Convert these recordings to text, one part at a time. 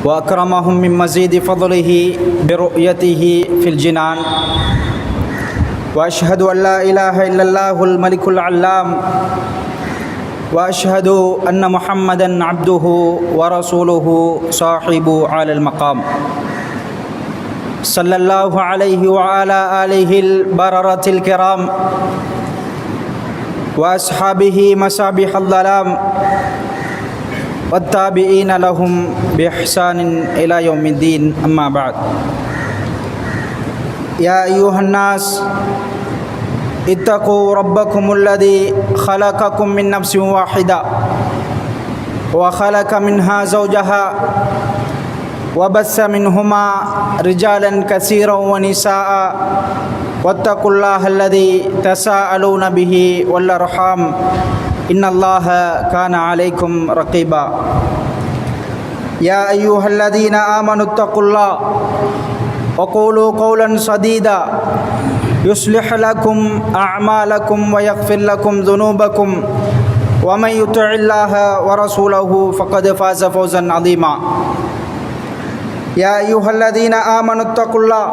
وأكرمهم من مزيد فضله برؤيته في الجنان. وأشهد أن لا إله إلا الله الملك العلام، وأشهد أن محمدًا عبده ورسوله صاحب على المقام. صلى الله عليه وعلى آله البررة الكرام وأصحابه مصابيح الظلام والتابعين لهم بإحسان إلى يوم الدين. أما بعد، يا أيها الناس اتقوا ربكم الذي خلقكم من نفس واحدة وخلق منها زوجها وبث منهما رجالا كثيرا ونساء واتقوا الله الذي تساءلون به والأرحام إن الله كان عليكم رقيبا. يا أيها الذين آمنوا اتقوا الله وقولوا قولا سديدا يصلح لكم أعمالكم ويغفر لكم ذنوبكم ومن يطع الله ورسوله فقد فاز فوزا عظيما. يا أيها الذين آمنوا اتقوا الله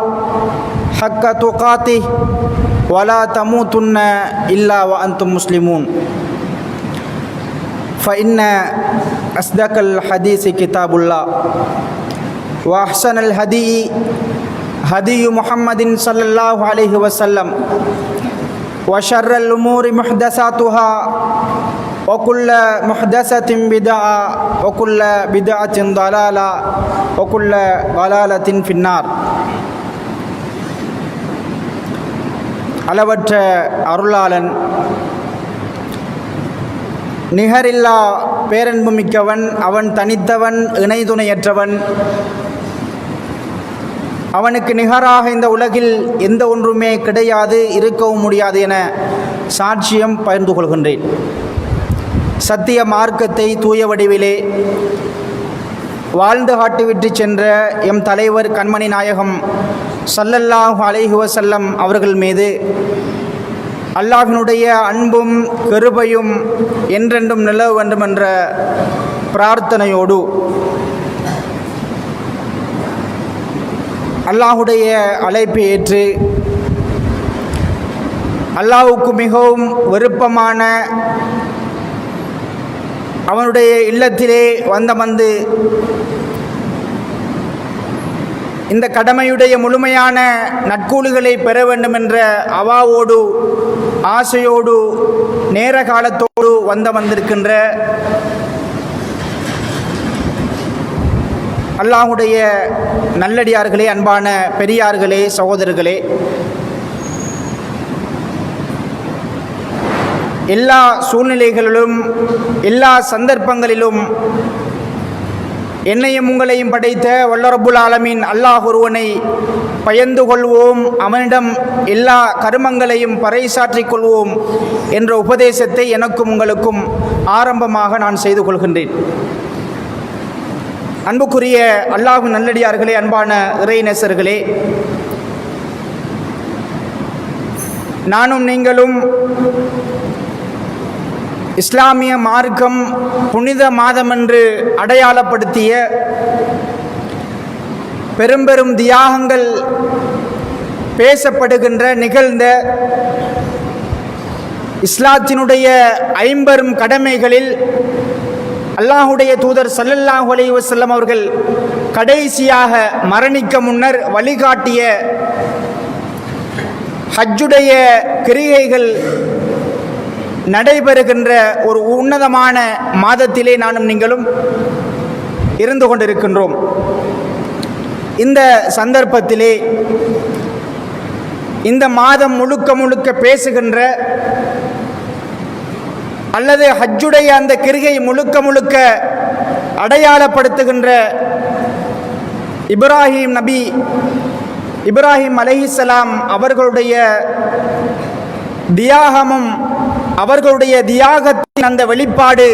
حق تقاته ولا تموتن إلا وأنتم مسلمون. فإن أصدق الحديث كتاب الله، وأحسن الهدي هدي محمد صلى الله عليه وسلم، وشر الأمور محدثاتها وكل محدثة بدعة وكل بدعة ضلالة وكل ضلالة في النار. அளவற்ற அருளாளன், நிகரில்லா பேரன்பு மிக்கவன், அவன் தனித்தவன், இணை துணையற்றவன். அவனுக்கு நிகராக இந்த உலகில் எந்த ஒன்றுமே கிடையாது, இருக்கவும் முடியாது என சாட்சியம் பகிர்ந்து கொள்கின்றேன். சத்திய மார்க்கத்தை தூய வடிவிலே வாழ்ந்து காட்டிவிட்டு சென்ற எம் தலைவர் கண்மணி நாயகம் ஸல்லல்லாஹு அலைஹி வஸல்லம் அவர்கள் மீது அல்லாஹ்வினுடைய அன்பும் கிருபையும் என்றென்றும் நிலவ வேண்டும் என்ற பிரார்த்தனையோடு அல்லாஹுடைய அழைப்பை ஏற்று அல்லாஹுக்கு மிகவும் விருப்பமான அவனுடைய இல்லத்திலே வந்து இந்த கடமையுடைய முழுமையான நற்கூலிகளை பெற வேண்டும் என்ற அவாவோடு ஆசையோடு நேர காலத்தோடு வந்திருக்கின்ற அல்லாஹுடைய நல்லடியார்களே, அன்பான பெரியார்களே, சகோதரர்களே, எல்லா சூழ்நிலைகளிலும் எல்லா சந்தர்ப்பங்களிலும் என்னையும் உங்களையும் படைத்த வல்ல ரப்புல் ஆலமீன் அல்லாஹ் ஒருவனை பயந்து கொள்வோம், அவனிடம் எல்லா கருமங்களையும் பறைசாற்றிக் கொள்வோம் என்ற உபதேசத்தை எனக்கும் உங்களுக்கும் ஆரம்பமாக நான் செய்து கொள்கின்றேன். அன்புக்குரிய அல்லாஹ்வின் நல்லடியார்களே, அன்பான இறைநேசர்களே, நானும் நீங்களும் இஸ்லாமிய மார்க்கம் புனித மாதம் என்று அடையாளப்படுத்திய பெரும் தியாகங்கள் பேசப்படுகின்ற நிகழ்ந்த இஸ்லாத்தினுடைய 50 கடமைகளில் அல்லாஹுடைய தூதர் ஸல்லல்லாஹு அலைஹி வஸல்லம் அவர்கள் கடைசியாக மரணிக்க முன்னர் வழிகாட்டிய ஹஜ்ஜுடைய கிரிகைகள் நடைபெறுகின்ற ஒரு உன்னதமான மாதத்திலே நானும் நீங்களும் இருந்து கொண்டிருக்கின்றோம். இந்த சந்தர்ப்பத்திலே இந்த மாதம் முழுக்க பேசுகின்ற அல்லது ஹஜ்ஜுடைய அந்த கிரிகை முழுக்க அடையாளப்படுத்துகின்ற இப்ராஹிம் அலைஹிஸ்ஸலாம் அவர்களுடைய தியாகமும் அவர்களுடைய தியாகத்தின் அந்த வெளிப்பாடு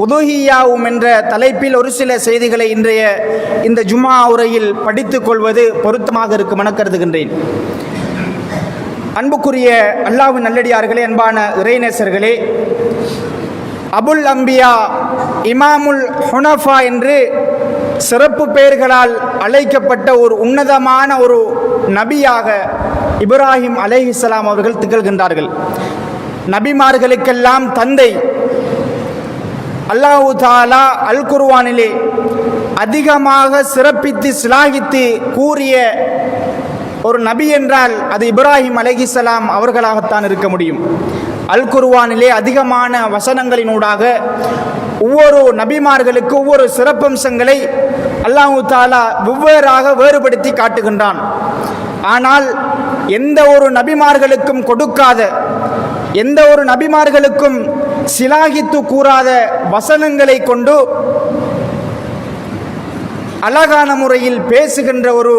உதுஹியாவும் என்ற தலைப்பில் ஒரு சில செய்திகளை இன்றைய இந்த ஜும்ஆ உரையில் படித்துக் கொள்வது பொருத்தமாக இருக்கும் என கருதுகின்றேன். அன்புக்குரிய அல்லாஹ்வின் நல்லடியார்களே, அன்பான இறைநேசர்களே, அபுல் அம்பியா இமாமுல் ஹுனஃபா என்று சிறப்பு பெயர்களால் அழைக்கப்பட்ட ஒரு உன்னதமான ஒரு நபியாக இப்ராஹிம் அலைஹிஸ்ஸலாம் அவர்கள் திகழ்கின்றார்கள். நபிமார்களுக்கெல்லாம் தந்தை. அல்லாஹு தஆலா அல் குர்ஆனிலே அதிகமாக சிறப்பித்து சிலாகித்து கூறிய ஒரு நபி என்றால் அது இப்ராஹிம் அலைஹிஸ்ஸலாம் அவர்களாகத்தான் இருக்க முடியும். அல் குர்ஆனிலே அதிகமான வசனங்களினூடாக ஒவ்வொரு நபிமார்களுக்கு ஒவ்வொரு சிறப்பம்சங்களை அல்லாஹு தஆலா வெவ்வேறாக வேறுபடுத்தி காட்டுகின்றான். ஆனால் எந்த ஒரு நபிமார்களுக்கும் கொடுக்காத, எந்த ஒரு நபிமார்களுக்கும் சிலாகித்து கூறாத வசனங்களை கொண்டு அழகான முறையில் பேசுகின்ற ஒரு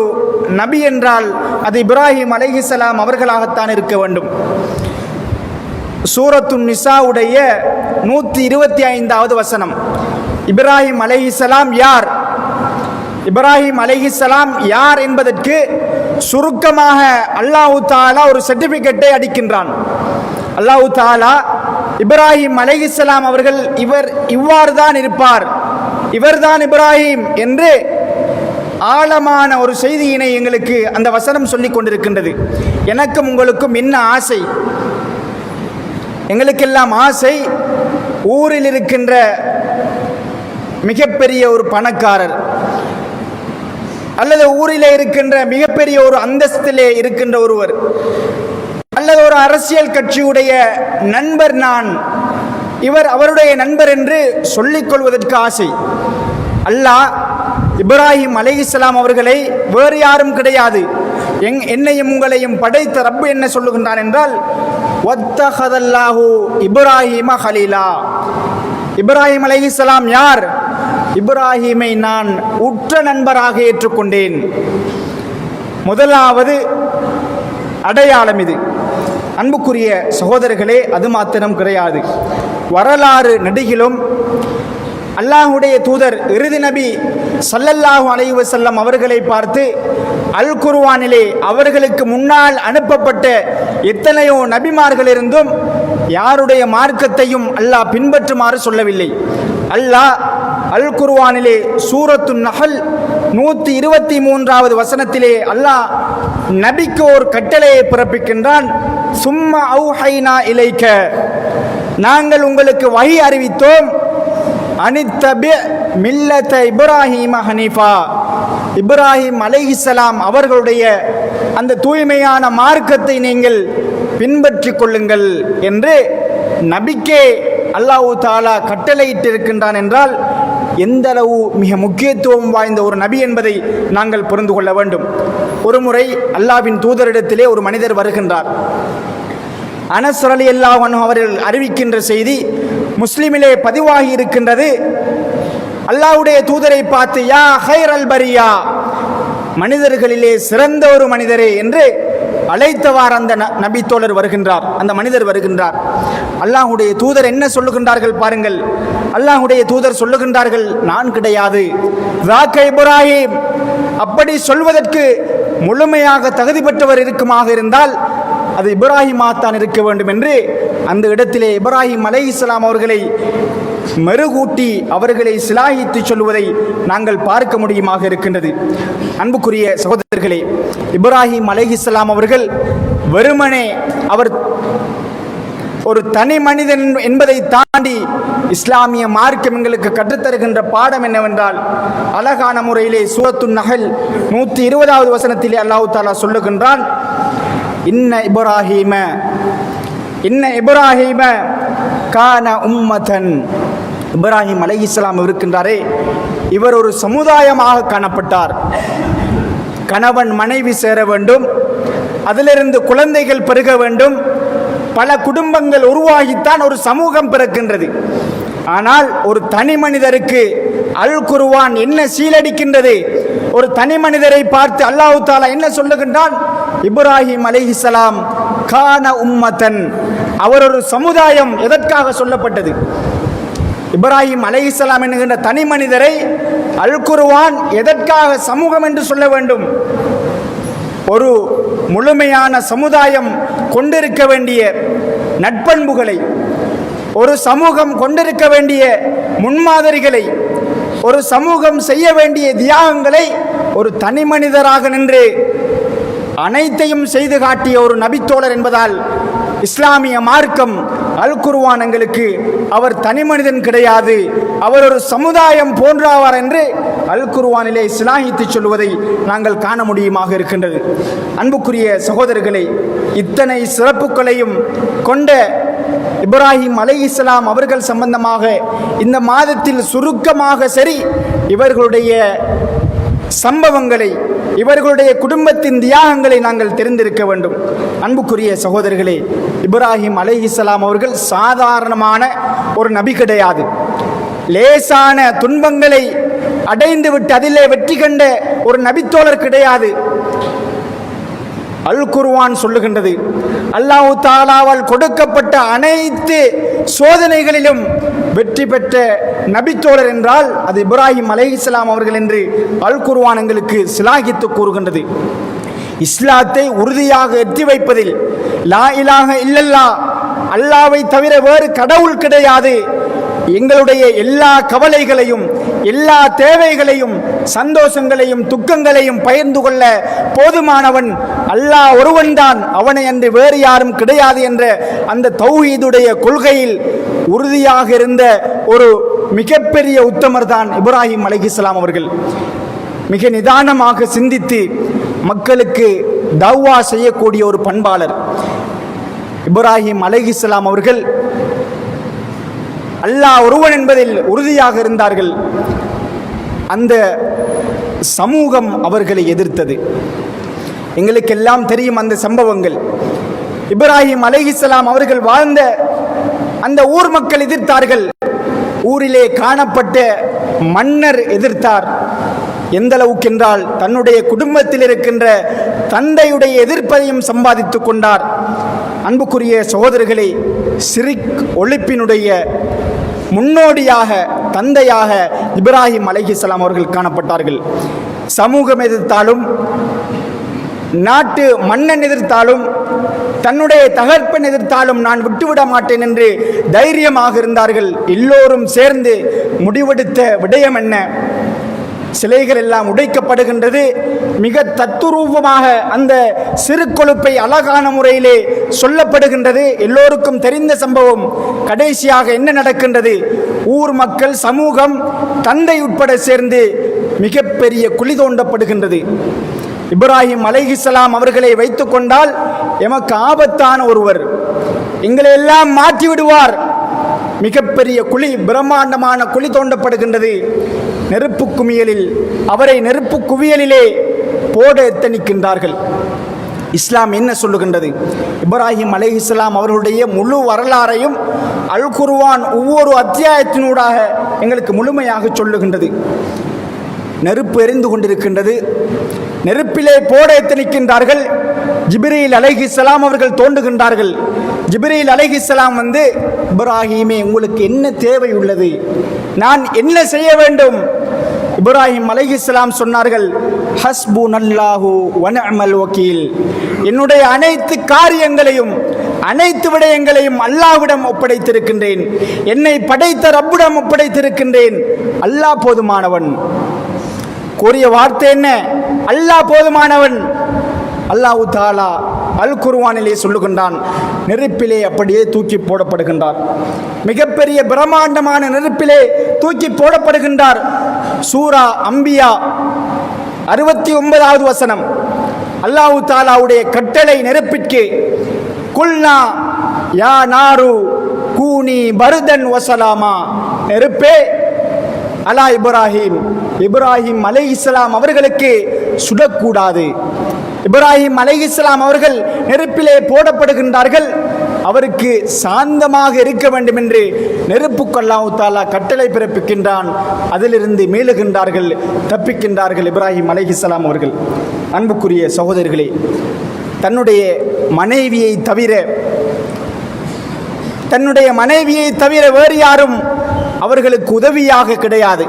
நபி என்றால் அது இப்ராஹிம் அலைஹிஸ்ஸலாம் அவர்களாகத்தான் இருக்க வேண்டும். சூரத்துன் நிசாவுடைய 125வது வசனம். இப்ராஹிம் அலைஹிஸ்ஸலாம் யார்? இப்ராஹிம் அலைஹிஸ்ஸலாம் யார் என்பதற்கு சுருக்கமாக அல்லாஹு தஆலா ஒரு சர்டிபிகேட்டை அளிக்கின்றான். அல்லாஹு தஆலா இப்ராஹிம் அலைஹிஸ்ஸலாம் அவர்கள் இவ்வாறு தான் இருப்பார், இவர்தான் இப்ராஹிம் என்று ஆழமான ஒரு செய்தியினை எங்களுக்கு அந்த வசனம் சொல்லிக் கொண்டிருக்கின்றது. எனக்கும் உங்களுக்கும் என்ன ஆசை? எங்களுக்கெல்லாம் ஆசை ஊரில் இருக்கின்ற மிகப்பெரிய ஒரு பணக்காரர் அல்லது ஊரிலே இருக்கின்ற மிகப்பெரிய ஒரு அந்தஸ்திலே இருக்கின்ற ஒருவர் அல்லது ஒரு அரசியல் கட்சியுடைய நண்பர் நான், இவர் அவருடைய நண்பர் என்று சொல்லிக் கொள்வதற்கு ஆசை. அல்லாஹ் இப்ராஹிம் அலைஹிஸ்ஸலாம் அவர்களை வேறு யாரும் கிடையாது, என்னையும் உங்களையும் படைத்த ரப்பு என்ன சொல்லுகின்றான் என்றால், வத்தஹதல்லாஹு இப்ராஹிம ஹலீலா. இப்ராஹிம் அலைஹிஸ்ஸலாம் யார்? இப்ராஹிமை நான் உற்ற நண்பராக ஏற்றுக்கொண்டேன். முதலாவது அடையாளம் இது. அன்புக்குரிய சகோதரர்களே, அது மாத்திரம் கிடையாது. வரலாறு நெடுகிலும் அல்லாஹுடைய தூதர் இறுதி நபி ஸல்லல்லாஹு அலைஹி வஸல்லம் அவர்களை பார்த்து அல் குர்ஆனிலே அவர்களுக்கு முன்னால் அனுப்பப்பட்ட எத்தனையோ நபிமார்கள் இருந்தும் யாருடைய மார்க்கத்தையும் அல்லாஹ் பின்பற்றுமாறு சொல்லவில்லை. அல்லாஹ் அல் குர்ஆனிலே சூரத்துன் நஹல் 123வது வசனத்திலே அல்லாஹ் நபிக்கு ஒரு கட்டளையை பிறப்பிக்கின்றான். சும்ம அவுஹைனா இலைக்க, நாங்கள் உங்களுக்கு வஹி அறிவித்தோம். அனித்தபி மில்லத இப்ராஹிம ஹனீஃபா, இப்ராஹிம் அலைஹிஸ்ஸலாம் அவர்களுடைய அந்த தூய்மையான மார்க்கத்தை நீங்கள் பின்பற்றிக் கொள்ளுங்கள் என்று நபிக்கே அல்லாஹு தஆலா கட்டளையிட்டிருக்கின்றான் என்றால் எந்த அளவு மிக முக்கியத்துவம் வாய்ந்த ஒரு நபி என்பதை நாங்கள் புரிந்து கொள்ள வேண்டும். ஒரு முறை அல்லாஹ்வின் தூதரிடத்திலே ஒரு மனிதர் வருகின்றார். அனஸ் ரலியல்லாஹு அன்ஹு அவர்கள் அறிவிக்கின்ற செய்தி முஸ்லிமிலே பதிவாகி இருக்கின்றது. அல்லாஹ்வுடைய தூதரை பார்த்து யா ஹைரல் பரியா, மனிதர்களிலே சிறந்த ஒரு மனிதரே என்று அழைத்தவாறு அந்த நபி தோழர் வருகின்றார், அந்த மனிதர் வருகின்றார். அல்லாஹ்வுடைய தூதர் என்ன சொல்லுகின்றார்கள் பாருங்கள். அல்லாஹ்வுடைய தூதர் சொல்லுகின்றார்கள், நான் கிடையாது, ராக்க இப்ராஹிம். அப்படி சொல்வதற்கு முழுமையாக தகுதி பெற்றவர் இருக்குமாக இருந்தால் அது இப்ராஹிமாத்தான் இருக்க வேண்டும் என்று அந்த இடத்திலே இப்ராஹிம் அலைஹிஸ்ஸலாம் அவர்களை மெருகூட்டி அவர்களை சிலாகித்து சொல்வதை நாங்கள் பார்க்க முடியுமாக இருக்கின்றது. அன்புக்குரிய சகோதரர்களே, இப்ராஹிம் அலைஹிஸ்ஸலாம் அவர்கள் வெறுமனே அவர் ஒரு தனி மனிதன் என்பதை தாண்டி இஸ்லாமிய மார்க்கம் எங்களுக்கு கற்றுத்தருகின்ற பாடம் என்னவென்றால், அழகான முறையிலே சூரத்துன் நஹல் 120வது வசனத்திலே அல்லாஹ் தஆலா சொல்லுகின்றான், இன்ன இப்ராஹீம கான உம்மதன். இப்ராஹிம் அலைஹிஸ்ஸலாம் இருக்கின்றாரே, இவர் ஒரு சமுதாயமாக காணப்பட்டார். கணவன் மனைவி சேர வேண்டும், அதிலிருந்து குழந்தைகள் பெருக வேண்டும், பல குடும்பங்கள் உருவாகித்தான் ஒரு சமூகம் பிறக்கின்றது. ஆனால் ஒரு தனி மனிதருக்கு அல் குர்ஆன் என்ன சீலடிக்கின்றது? ஒரு தனி மனிதரை பார்த்து அல்லாஹ் தஆலா என்ன சொல்லுகின்றான்? இப்ராஹிம் அலைஹிஸ்ஸலாம் கான உம்மதன், அவர் ஒரு சமுதாயம். எதற்காக சொல்லப்பட்டது? இப்ராஹிம் அலைஹிஸ்ஸலாம் என்கின்ற தனி மனிதரை அல் குர்ஆன் எதற்காக சமூகம் என்று சொல்ல வேண்டும்? ஒரு முழுமையான சமுதாயம் கொண்டிருக்க வேண்டிய நட்பண்புகளை, ஒரு சமூகம் கொண்டிருக்க வேண்டிய முன்மாதிரிகளை, ஒரு சமூகம் செய்ய வேண்டிய தியாகங்களை ஒரு தனி மனிதராக நின்று அனைத்தையும் செய்து காட்டிய ஒரு நபித்தோழர் என்பதால் இஸ்லாமிய மார்க்கம் அல் குர்ஆன் எங்களுக்கு அவர் தனி மனிதன் கிடையாது, அவர் ஒரு சமுதாயம் போன்றாவார் என்று அல் குர்ஆனிலே சிலாகித்து சொல்வதை நாங்கள் காண முடியுமாக இருக்கின்றது. அன்புக்குரிய சகோதரர்களே, இத்தனை சிறப்புகளையும் கொண்ட இப்ராஹிம் அலைஹிஸ்ஸலாம் அவர்கள் சம்பந்தமாக இந்த மாதத்தில் சுருக்கமாக சரி இவர்களுடைய சம்பவங்களை, இவர்களுடைய குடும்பத்தின் தியாகங்களை நாங்கள் தெரிந்திருக்க வேண்டும். அன்புக்குரிய சகோதரர்களே, இப்ராஹிம் அலைஹிஸ்ஸலாம் அவர்கள் சாதாரணமான ஒரு நபி கிடையாது. லேசான துன்பங்களை அடைந்து விட்டு அதிலே வெற்றி கண்ட ஒரு நபித்தோழர் கிடையாது. அல் குர்ஆன் சொல்லுகின்றது, அல்லாஹ் தஆலாவால் கொடுக்கப்பட்ட அனைத்து சோதனைகளிலும் வெற்றி பெற்ற நபித்தோழர் என்றால் அது இப்ராஹிம் அலைஹிஸ்ஸலாம் அவர்கள் என்று அல் குர்ஆன் எங்களுக்கு சிலாகித்து கூறுகின்றது. இஸ்லாத்தை உறுதியாக எட்டி வைப்பதில் லா இலாஹ இல்லல்லாஹ், அல்லாஹ்வை தவிர வேறு கடவுள் கிடையாது, எங்களுடைய எல்லா கவலைகளையும் எல்லா தேவைகளையும் சந்தோஷங்களையும் துக்கங்களையும் பகிர்ந்து கொள்ள போதுமானவன் அல்லாஹ் ஒருவன்தான், அவனை அன்று வேறு யாரும் கிடையாது என்ற அந்த தௌஹீதுடைய கொள்கையில் உறுதியாக இருந்த ஒரு மிகப்பெரிய உத்தமர் தான் இப்ராஹிம் அலைஹிஸ்ஸலாம் அவர்கள். மிக நிதானமாக சிந்தித்து மக்களுக்கு தவ்வா செய்யக்கூடிய ஒரு பண்பாளர் இப்ராஹிம் அலைஹிஸ்ஸலாம் அவர்கள் அல்லாஹ் ஒருவன் என்பதில் உறுதியாக இருந்தார்கள். அந்த சமூகம் அவர்களை எதிர்த்தது. எங்களுக்கெல்லாம் தெரியும் அந்த சம்பவங்கள். இப்ராஹிம் அலைஹிஸ்ஸலாம் அவர்கள் வாழ்ந்த அந்த ஊர் மக்கள் எதிர்த்தார்கள். ஊரிலே காணப்பட்ட மன்னர் எதிர்த்தார். எந்த அளவுக்கு என்றால் தன்னுடைய குடும்பத்தில் இருக்கின்ற தந்தையுடைய எதிர்ப்பையும் சம்பாதித்துக் கொண்டார். அன்புக்குரிய சகோதரர்களே, ஷிர்க் ஒழிப்பினுடைய முன்னோடியாக தந்தையாக இப்ராஹிம் அலைஹிஸ்ஸலாம் அவர்கள் காணப்பட்டார்கள். சமூகம் எதிர்த்தாலும், நாட்டு மன்னன் எதிர்த்தாலும், தன்னுடைய தகப்பன் எதிர்த்தாலும் நான் விட்டுவிட மாட்டேன் என்று தைரியமாக இருந்தார்கள். எல்லோரும் சேர்ந்து முடிவெடுத்த விடயம் என்ன? சிலைகள் எல்லாம் உடைக்கப்படுகின்றது. மிக தத்துரூபமாக அந்த சிறு கொழுப்பை அழகான முறையிலே சொல்லப்படுகின்றது. எல்லோருக்கும் தெரிந்த சம்பவம். கடைசியாக என்ன நடக்கின்றது? ஊர் மக்கள், சமூகம், தந்தை உட்பட சேர்ந்து மிகப்பெரிய குழி தோண்டப்படுகின்றது. இப்ராஹிம் அலைஹிஸ்ஸலாம் அவர்களை வைத்துக் கொண்டால் எமக்கு ஆபத்தான ஒருவர், எங்களை எல்லாம் மாற்றி விடுவார். மிகப்பெரிய குழி, பிரம்மாண்டமான குழி தோண்டப்படுகின்றது. நெருப்பு குமியலில் அவரை நெருப்பு குவியலிலே போட எத்தனிக்கின்றார்கள். இஸ்லாம் என்ன சொல்லுகின்றது? இப்ராஹிம் அலைஹிஸ்ஸலாம் அவர்களுடைய முழு வரலாறையும் அல் குர்ஆன் ஒவ்வொரு அத்தியாயத்தினூடாக எங்களுக்கு முழுமையாக சொல்லுகின்றது. நெருப்பு எரிந்து கொண்டிருக்கின்றது. நெருப்பிலே போட எத்தனிக்கின்றார்கள். ஜிப்ரீல் அலைஹிஸ்ஸலாம் அவர்கள் தோன்றுகின்றார்கள். ஜிப்ரீல் அலைஹிஸ்ஸலாம் வந்து, இப்ராஹிமே உங்களுக்கு என்ன தேவை உள்ளது? நான் என்ன செய்ய வேண்டும்? இப்ராஹிம் அலைஹிஸ்ஸலாம் சொன்னார்கள், ஹஸ்புனல்லாஹு வ நிஅமல் வக்கீல். என்னுடைய அனைத்து காரியங்களையும் அனைத்து விடயங்களையும் அல்லாஹ்விடம் ஒப்படைத்திருக்கின்றேன். என்னை படைத்த ரப்பிடம் ஒப்படைத்திருக்கின்றேன். அல்லாஹ் போதுமானவன். கூறிய வார்த்தை என்ன? அல்லாஹ் போதுமானவன். அல்லாஹ் தஆலா அல் குர்ஆனிலே சொல்லுகின்றான். நெருப்பிலே அப்படியே தூக்கி போடப்படுகின்றார். மிகப்பெரிய பிரம்மாண்டமான நெருப்பிலே தூக்கி போடப்படுகின்றார். சூரா அம்பியா 69வது வசனம். அல்லாஹ் தஆலாவுடைய கட்டளை நெருப்பிற்கு, குல்னா யா நாரு கூனி பர்தன் வசலாமா. நெருப்பே அலா இப்ராஹிம், இப்ராஹிம் அலைஹிஸ்ஸலாம் அவர்களுக்கு சுடக்கூடாது. இப்ராஹிம் அலைஹிஸ்ஸலாம் அவர்கள் நெருப்பிலே போடப்படுகின்றார்கள். அவருக்கு சாந்தமாக இருக்க வேண்டும் என்று நெருப்புக்கு அல்லாஹ் தஆலா கட்டளை பிறப்பிக்கின்றான். அதிலிருந்து மீளுகின்றார்கள், தப்பிக்கின்றார்கள் இப்ராஹிம் அலைஹிஸ்ஸலாம் அவர்கள். அன்புக்குரிய சகோதரர்களே, தன்னுடைய மனைவியை தவிர வேறு யாரும் அவர்களுக்கு உதவியாக கிடையாது.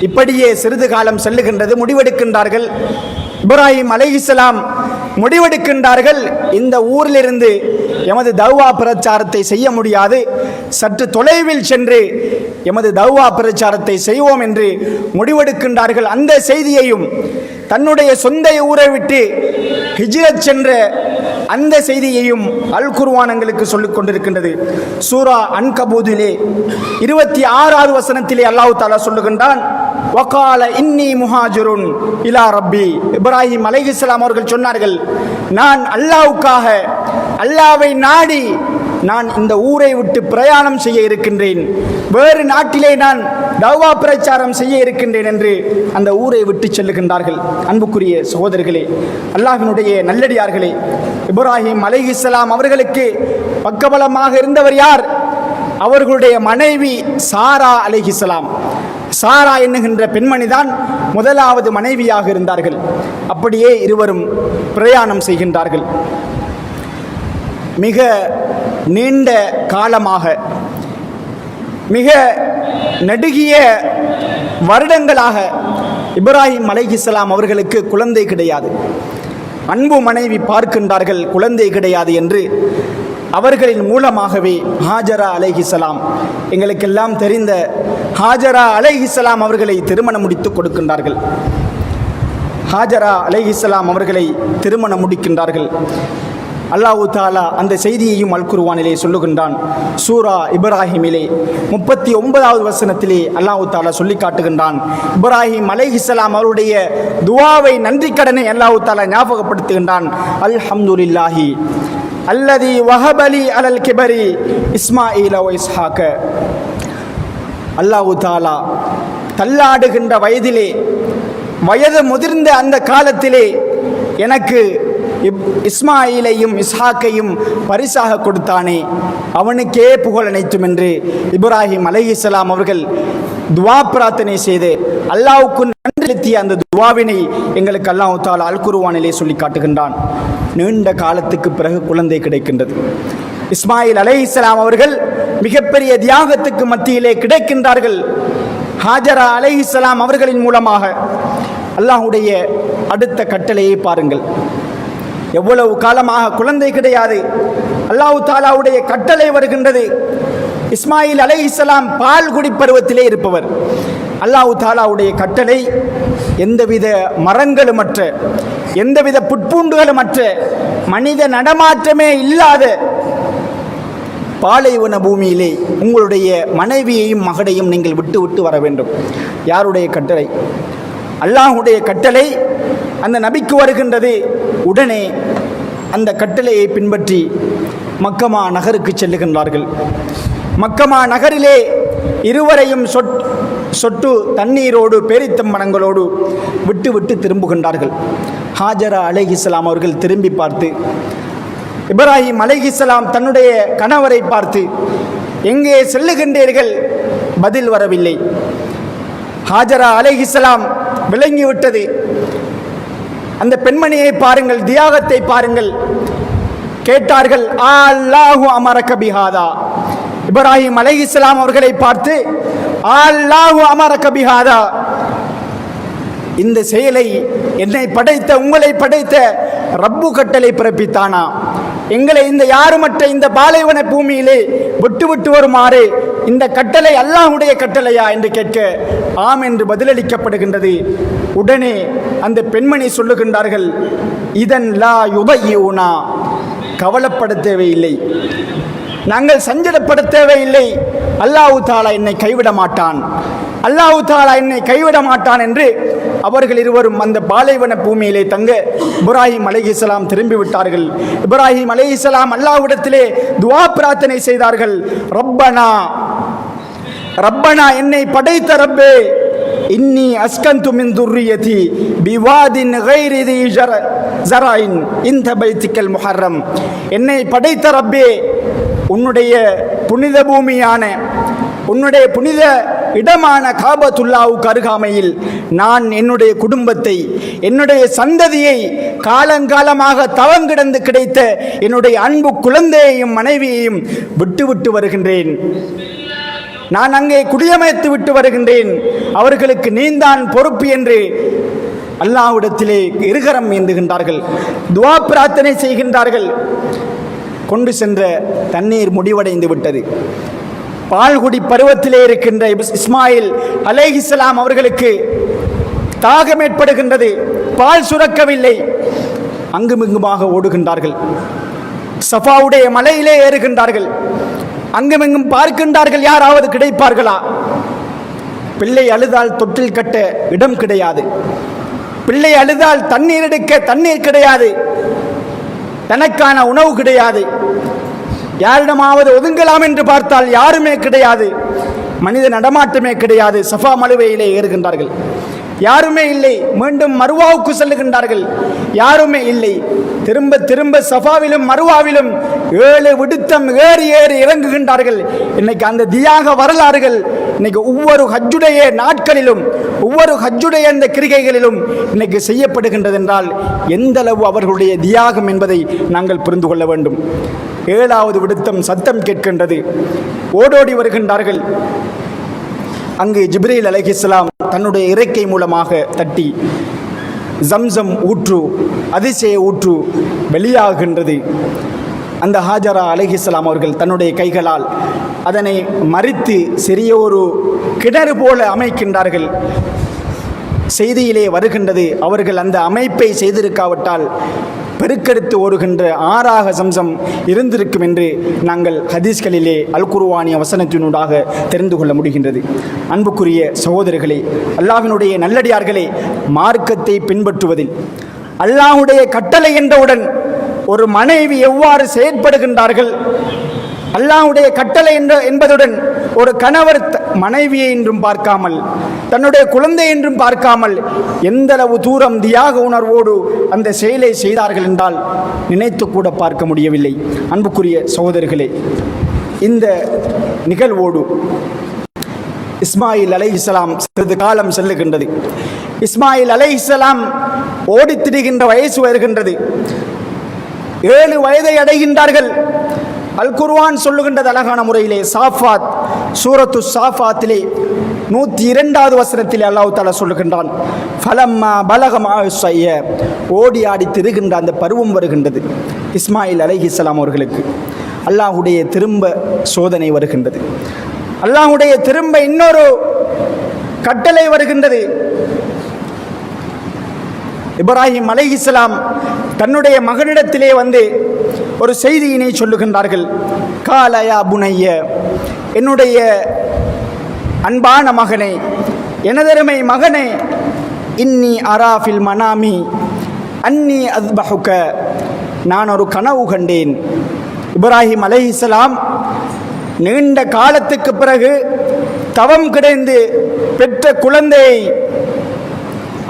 இப்படியே சிறிது காலம் செல்லுகின்றது. முடிவெடுக்கின்றார்கள். இப்ராஹிம் அலைஹிஸ்ஸலாம் முடிவெடுக்கின்றார்கள், இந்த ஊரிலிருந்து எமது தவ்வா பிரச்சாரத்தை செய்ய முடியாது, சற்று தொலைவில் சென்று எமது தௌவா பிரச்சாரத்தை செய்வோம் என்று முடிவெடுக்கின்றார்கள். அந்த செய்தியையும் தன்னுடைய சொந்த ஊரை விட்டு ஹிஜ்ரத் சென்ற அந்த செய்தியையும் அல் குர்ஆன் எங்களுக்கு சொல்லிக் கொண்டிருக்கின்றது. சூரா அன்கபூதிலே 26வது வசனத்திலே அல்லாஹ் தஆலா சொல்லுகின்றான், வகால இன்னி முஹாஜிருன் இலா ரப்பி. இப்ராஹிம் அலைஹிஸ்ஸலாம் அவர்கள் சொன்னார்கள், நான் அல்லாஹ்வுக்காக, அல்லாஹ்வை நாடி நான் இந்த ஊரை விட்டு பிரயாணம் செய்ய இருக்கின்றேன், வேறு நாட்டிலே நான் தௌவா பிரச்சாரம் செய்ய இருக்கின்றேன் என்று அந்த ஊரை விட்டு செல்லுகின்றார்கள். அன்புக்குரிய சகோதரர்களே, அல்லாஹ்வினுடைய நல்லடியார்களே, இப்ராஹிம் அலைஹிஸ்ஸலாம் அவர்களுக்கு பக்கபலமாக இருந்தவர் யார்? அவர்களுடைய மனைவி சாரா அலைஹிஸ்ஸலாம். சாரா என்னுகின்ற பெண்மணிதான் முதலாவது மனைவியாக இருந்தார்கள். அப்படியே இருவரும் பிரயாணம் செய்கின்றார்கள். மிக நீண்ட காலமாக, மிக நெடுகிய வருடங்களாக இப்ராஹிம் அலைஹிஸ்ஸலாம் அவர்களுக்கு குழந்தை கிடையாது. அன்பு மனைவி பார்க்கின்றார்கள், குழந்தை கிடையாது என்று. அவர்களின் மூலமாகவே ஹாஜரா அலைஹிஸ்ஸலாம், எங்களுக்கெல்லாம் தெரிந்த ஹாஜரா அலைஹிஸ்ஸலாம் அவர்களை திருமணம் முடித்து கொடுக்கின்றார்கள். ஹாஜரா அலைஹிஸ்ஸலாம் அவர்களை திருமணம் முடிக்கின்றார்கள். அல்லாஹ் தஆலா அந்த செய்தியையும் அல் குர்ஆனிலே சொல்லுகின்றான். சூரா இப்ராஹிமிலே 39வது வசனத்திலே அல்லாஹ் தஆலா சொல்லி காட்டுகின்றான். இப்ராஹிம் அலைஹிஸ்ஸலாம் அவருடைய துஆவை, நன்றி கடனை அல்லாஹ் தஆலா ஞாபகப்படுத்துகின்றான். அல்ஹம்துலில்லாஹி அல்லதி வஹபலி அலல் கிபரி இஸ்மாஈல வ இஸ்ஹாக. அல்லாஹ் தஆலா தள்ளாடுகின்ற வயதிலே, வயது முதிர்ந்த அந்த காலத்திலே எனக்கு இஸ்மாயிலையும் இஸ்ஹாக்கையும் பரிசாக கொடுத்தானே, அவனுக்கே புகழ் அனைத்தும் என்று இப்ராஹிம் அலைஹிஸ்ஸலாம் அவர்கள் துவா பிரார்த்தனை செய்து அல்லாஹ்வுக்கு நன்றி செலுத்திய அந்த துவாவினை எங்களுக்கு அல்லாஹ் தஆலா அல் குர்ஆனிலே சொல்லி காட்டுகின்றான். நீண்ட காலத்துக்கு பிறகு குழந்தை கிடைக்கின்றது. இஸ்மாயில் அலைஹிஸ்ஸலாம் அவர்கள் மிகப்பெரிய தியாகத்துக்கு மத்தியிலே கிடைக்கின்றார்கள். ஹாஜரா அலைஹிஸ்ஸலாம் அவர்களின் மூலமாக அல்லாஹ்வுடைய அடுத்த கட்டளையை பாருங்கள். எவ்வளவு காலமாக குழந்தை கிடையாது, அல்லாஹ் தஆலாவுடைய கட்டளை வருகின்றது. இஸ்மாயில் அலைஹிஸ்ஸலாம் பால் குடி பருவத்திலே இருப்பவர். அல்லாஹ் தஆலாவுடைய கட்டளை, எந்தவித மரங்களுமற்ற, எந்தவித புட்பூண்டுகளுமற்ற, மனித நடமாற்றமே இல்லாத பாலைவன பூமியிலே உங்களுடைய மனைவியையும் மகனையும் நீங்கள் விட்டு விட்டு வர வேண்டும். யாருடைய கட்டளை? அல்லாஹ்வுடைய கட்டளை அந்த நபிக்கு வருகின்றது. உடனே அந்த கட்டளையை பின்பற்றி மக்கமா நகருக்கு செல்லுகின்றார்கள். மக்கமா நகரிலே இருவரையும் சொட்டு தண்ணீரோடு பேரித்தம்பழங்களோடு விட்டு விட்டு திரும்புகின்றார்கள். ஹாஜரா அலைஹிஸ்ஸலாம் அவர்கள் திரும்பி பார்த்து, இப்ராஹிம் அலைஹிஸ்ஸலாம் தன்னுடைய கணவரை பார்த்து, எங்கே செல்லுகின்றீர்கள்? பதில் வரவில்லை. ஹாஜரா அலைஹிஸ்ஸலாம் விளங்கிவிட்டது. அந்த பெண்மணியை பாருங்கள், தியாகத்தை பாருங்கள். கேட்டார்கள், அல்லாஹு அமரக பிஹாதா. இப்ராஹிம் அலைஹிஸ்ஸலாம் அவர்களை பார்த்து, அல்லாஹு அமரக பிஹாதா, இந்த செயலை என்னை படைத்த, உங்களை படைத்த ரப்பு கட்டளை பிறப்பித்தானா? எங்களை இந்த யாருமற்ற இந்த பாலைவன பூமியிலே விட்டு விட்டு வருமாறு இந்த கட்டளை அல்லாஹ்வுடைய கட்டளையா என்று கேட்க ஆம் என்று பதிலளிக்கப்படுகின்றது. உடனே அந்த பெண்மணி சொல்லுகின்றார்கள், இதன் லா யுதையூனா, கவலைப்பட தேவையில்லை, நாங்கள் சஞ்சலப்பட தேவையில்லை, அல்லாஹ் தஆலா என்னை கைவிட மாட்டான், அல்லாஹ் தஆலா என்னை கைவிட மாட்டான் என்று அவர்கள் இருவரும் அந்த பாலைவன பூமியிலே தங்க இப்ராஹிம் அலைஹிஸ்ஸலாம் திரும்பி விட்டார்கள். இப்ராஹிம் அலைஹிஸ்ஸலாம் அல்லாஹ்விடத்திலே துஆ பிரார்த்தனை செய்தார்கள். ரப்பனா, ரப்பனா, என்னை படைத்த ரப்பே, இன்னி அஸ்கந்து மின் துர்ரியதி பிவாதின் கைரி தி ஜராயின் இந்த பைத்திக்கல் முஹர்ரம். என்னை படைத்த ரப்பே, உன்னுடைய புனித பூமியான, உன்னுடைய புனித இடமான காபத்துல்லாவுக்கு அருகாமையில் நான் என்னுடைய குடும்பத்தை, என்னுடைய சந்ததியை, காலங்காலமாக தவங்கிடந்து கிடைத்த என்னுடைய அன்பு குழந்தையையும் மனைவியையும் விட்டு விட்டு வருகின்றேன். நான் அங்கே குடியமைத்து விட்டு வருகின்றேன். அவர்களுக்கு நீந்தான் பொறுப்பு என்று அல்லாஹ்விடத்திலே இருகரம் ஏந்துகின்றார்கள். துஆ பிரார்த்தனை செய்கின்றார்கள். கொண்டு சென்ற தண்ணீர் முடிவடைந்து விட்டது. பால்குடி பருவத்திலே இருக்கின்ற இஸ்மாயில் அலைஹிஸ்ஸலாம் அவர்களுக்கு தாகம் ஏற்படுகின்றது. பால் சுரக்கவில்லை. அங்குமிங்குமாக ஓடுகின்றார்கள். சஃபாவுடைய மலையிலே ஏறுகின்றார்கள். அங்குமிங்கும் பார்க்கின்றார்கள், யாராவது கிடைப்பார்களா? பிள்ளை அழுதால் தொட்டில் கட்ட இடம் கிடையாது. பிள்ளை அழுதால் தண்ணீர் எடுக்க தண்ணீர் கிடையாது. தனக்கான உணவு கிடையாது. யாரிடமாவது ஒதுங்கலாம் என்று பார்த்தால் யாருமே கிடையாது. மனித நடமாட்டமே கிடையாது. சஃபா மலுவையிலே ஏறுகின்றார்கள். யாருமே இல்லை. மீண்டும் மருவாவுக்கு செல்லுகின்றார்கள். யாருமே இல்லை. திரும்ப திரும்ப சஃபாவிலும் மருவாவிலும் 7 விடுத்தம் ஏறி ஏறி இறங்குகின்றார்கள். இன்னைக்கு அந்த தியாக வரலாறுகள் இன்னைக்கு ஒவ்வொரு ஹஜ்ஜுடைய நாட்களிலும் ஒவ்வொரு ஹஜ்ஜுடைய அந்த கிரிகைகளிலும் இன்னைக்கு செய்யப்படுகின்றது என்றால் எந்த அளவு அவர்களுடைய தியாகம் என்பதை நாங்கள் புரிந்து கொள்ள வேண்டும். 7வது விடுத்தம் சத்தம் கேட்கின்றது. ஓடோடி வருகின்றார்கள். அங்கு ஜிப்ரீல் அலைஹிஸ்ஸலாம் தன்னுடைய இறக்கை மூலமாக தட்டி ஜம்சம் ஊற்று, அதிசய ஊற்று வெளியாகின்றது. அந்த ஹாஜரா அலைஹிஸ்ஸலாம் அவர்கள் தன்னுடைய கைகளால் அதனை மறித்து சிறிய ஒரு கிணறு போல அமைக்கின்றார்கள். செய்தியிலே வருகின்றது, அவர்கள் அந்த அமைப்பை செய்திருக்காவிட்டால் பெருக்கெடுத்து ஓடுகின்ற ஆறாக சம்சம் இருந்திருக்கும் என்று நாங்கள் ஹதீஸ்களிலே அல் குர்ஆனிய வசனத்தினூடாக தெரிந்து கொள்ள முடிகின்றது. அன்புக்குரிய சகோதரர்களே, அல்லாஹ்வினுடைய நல்லடியார்களே, மார்க்கத்தை பின்பற்றுவதில் அல்லாஹ்வுடைய கட்டளை என்றவுடன் ஒரு மனைவி எவ்வாறு செயற்படுகின்றார்கள், அல்லாஹ்வுடைய கட்டளை என்பதுடன் ஒரு கணவர் மனைவியை என்றும் பார்க்காமல் தன்னுடைய குழந்தை என்றும் பார்க்காமல் எந்தளவு தூரம் தியாக உணர்வோடு அந்த செயலை செய்தார்கள் என்றால் நினைத்து கூட பார்க்க முடியவில்லை. அன்புக்குரிய சகோதரர்களே, இந்த நிகழ்வோடு இஸ்மாயில் அலைஹிஸ்ஸலாம் சிறிது காலம் செல்லுகின்றது. இஸ்மாயில் அலைஹிஸ்ஸலாம் ஓடித் திரிகின்ற வயசு வருகின்றது. 7 வயதை அடைகின்றார்கள். அல் குர்ஆன் சொல்லுகின்றது அழகான முறையிலே. சாஃபாத், சூரத்து சாஃபாத்திலே 102வது வசனத்திலே அல்லாஹ் தஆலா சொல்லுகின்றான், ஃபலம்மா பலகமா ஸய்ய, ஓடி ஆடி திரிகின்ற அந்த பருவம் வருகின்றது. இஸ்மாயில் அலைஹிஸ்ஸலாம் அவர்களுக்கு அல்லாஹ்வுடைய திரும்ப சோதனை வருகின்றது. அல்லாஹ்வுடைய திரும்ப இன்னொரு கட்டளை வருகின்றது. இப்ராஹிம் அலைஹிஸ்ஸலாம் தன்னுடைய மகனிடத்திலே வந்து ஒரு செய்தியினை சொல்லுகின்றார்கள். காலயா புனைய, என்னுடைய அன்பான மகனே, எனதருமை மகனே, இன்னி அராஃபில் மனாமி அன்னி அஸ்பஹுக, நான் ஒரு கனவு கண்டேன். இப்ராஹிம் அலைஹிஸ்ஸலாம் நீண்ட காலத்துக்கு பிறகு தவம் கிடைந்து பெற்ற குழந்தையை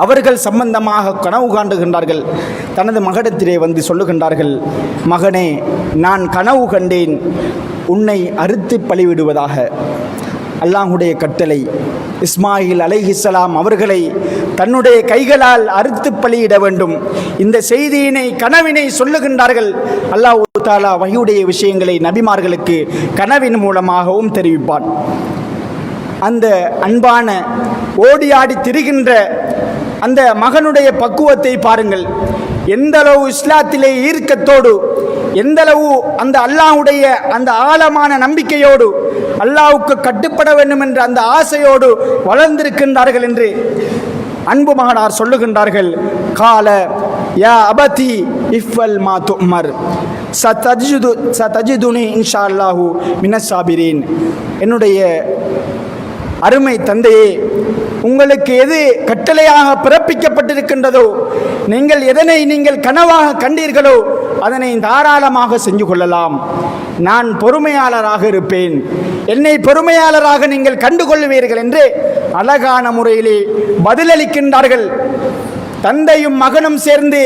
அவர்கள் சம்பந்தமாக கனவு காண்டுகின்றார்கள். தனது மகனிடத்திலே வந்து சொல்லுகின்றார்கள், மகனே, நான் கனவு கண்டேன், உன்னை அறுத்து பலிவிடுவதாக. அல்லாஹ்வுடைய கட்டளை. இஸ்மாயில் அலைஹிஸ்ஸலாம் அவர்களை தன்னுடைய கைகளால் அறுத்து பலியிட வேண்டும். இந்த செய்தியினை கனவினை சொல்லுகின்றார்கள். அல்லாஹ் தஆலா வஹீயுடைய விஷயங்களை நபிமார்களுக்கு கனவின் மூலமாகவும் தெரிவிப்பான். அந்த அன்பான ஓடி ஆடி திரிகின்ற அந்த மகனுடைய பக்குவத்தை பாருங்கள். எந்தளவு இஸ்லாத்திலே ஈர்க்கத்தோடு, எந்தளவு அந்த அல்லாஹ்வுடைய அந்த ஆழமான நம்பிக்கையோடு அல்லாஹ்வுக்கு கட்டுப்பட வேண்டும் என்ற அந்த ஆசையோடு வளர்ந்திருக்கின்றார்கள் என்று அன்பு மகனார் சொல்லுகின்றார்கள். கால யா அபதி இஃபல் மா துமர் சதஜிதுனி இன்ஷா அல்லாஹு மினஸ் சாபிரீன். என்னுடைய அருமை தந்தையே, உங்களுக்கு எது கட்டளையாக பிறப்பிக்கப்பட்டிருக்கின்றதோ, நீங்கள் எதனை நீங்கள் கனவாக கண்டீர்களோ அதனை தாராளமாக செஞ்சு கொள்ளலாம். நான் பொறுமையாளராக இருப்பேன், என்னை பொறுமையாளராக நீங்கள் கண்டுகொள்வீர்கள் என்று அழகான முறையிலே பதிலளிக்கின்றார்கள். தந்தையும் மகனும் சேர்ந்து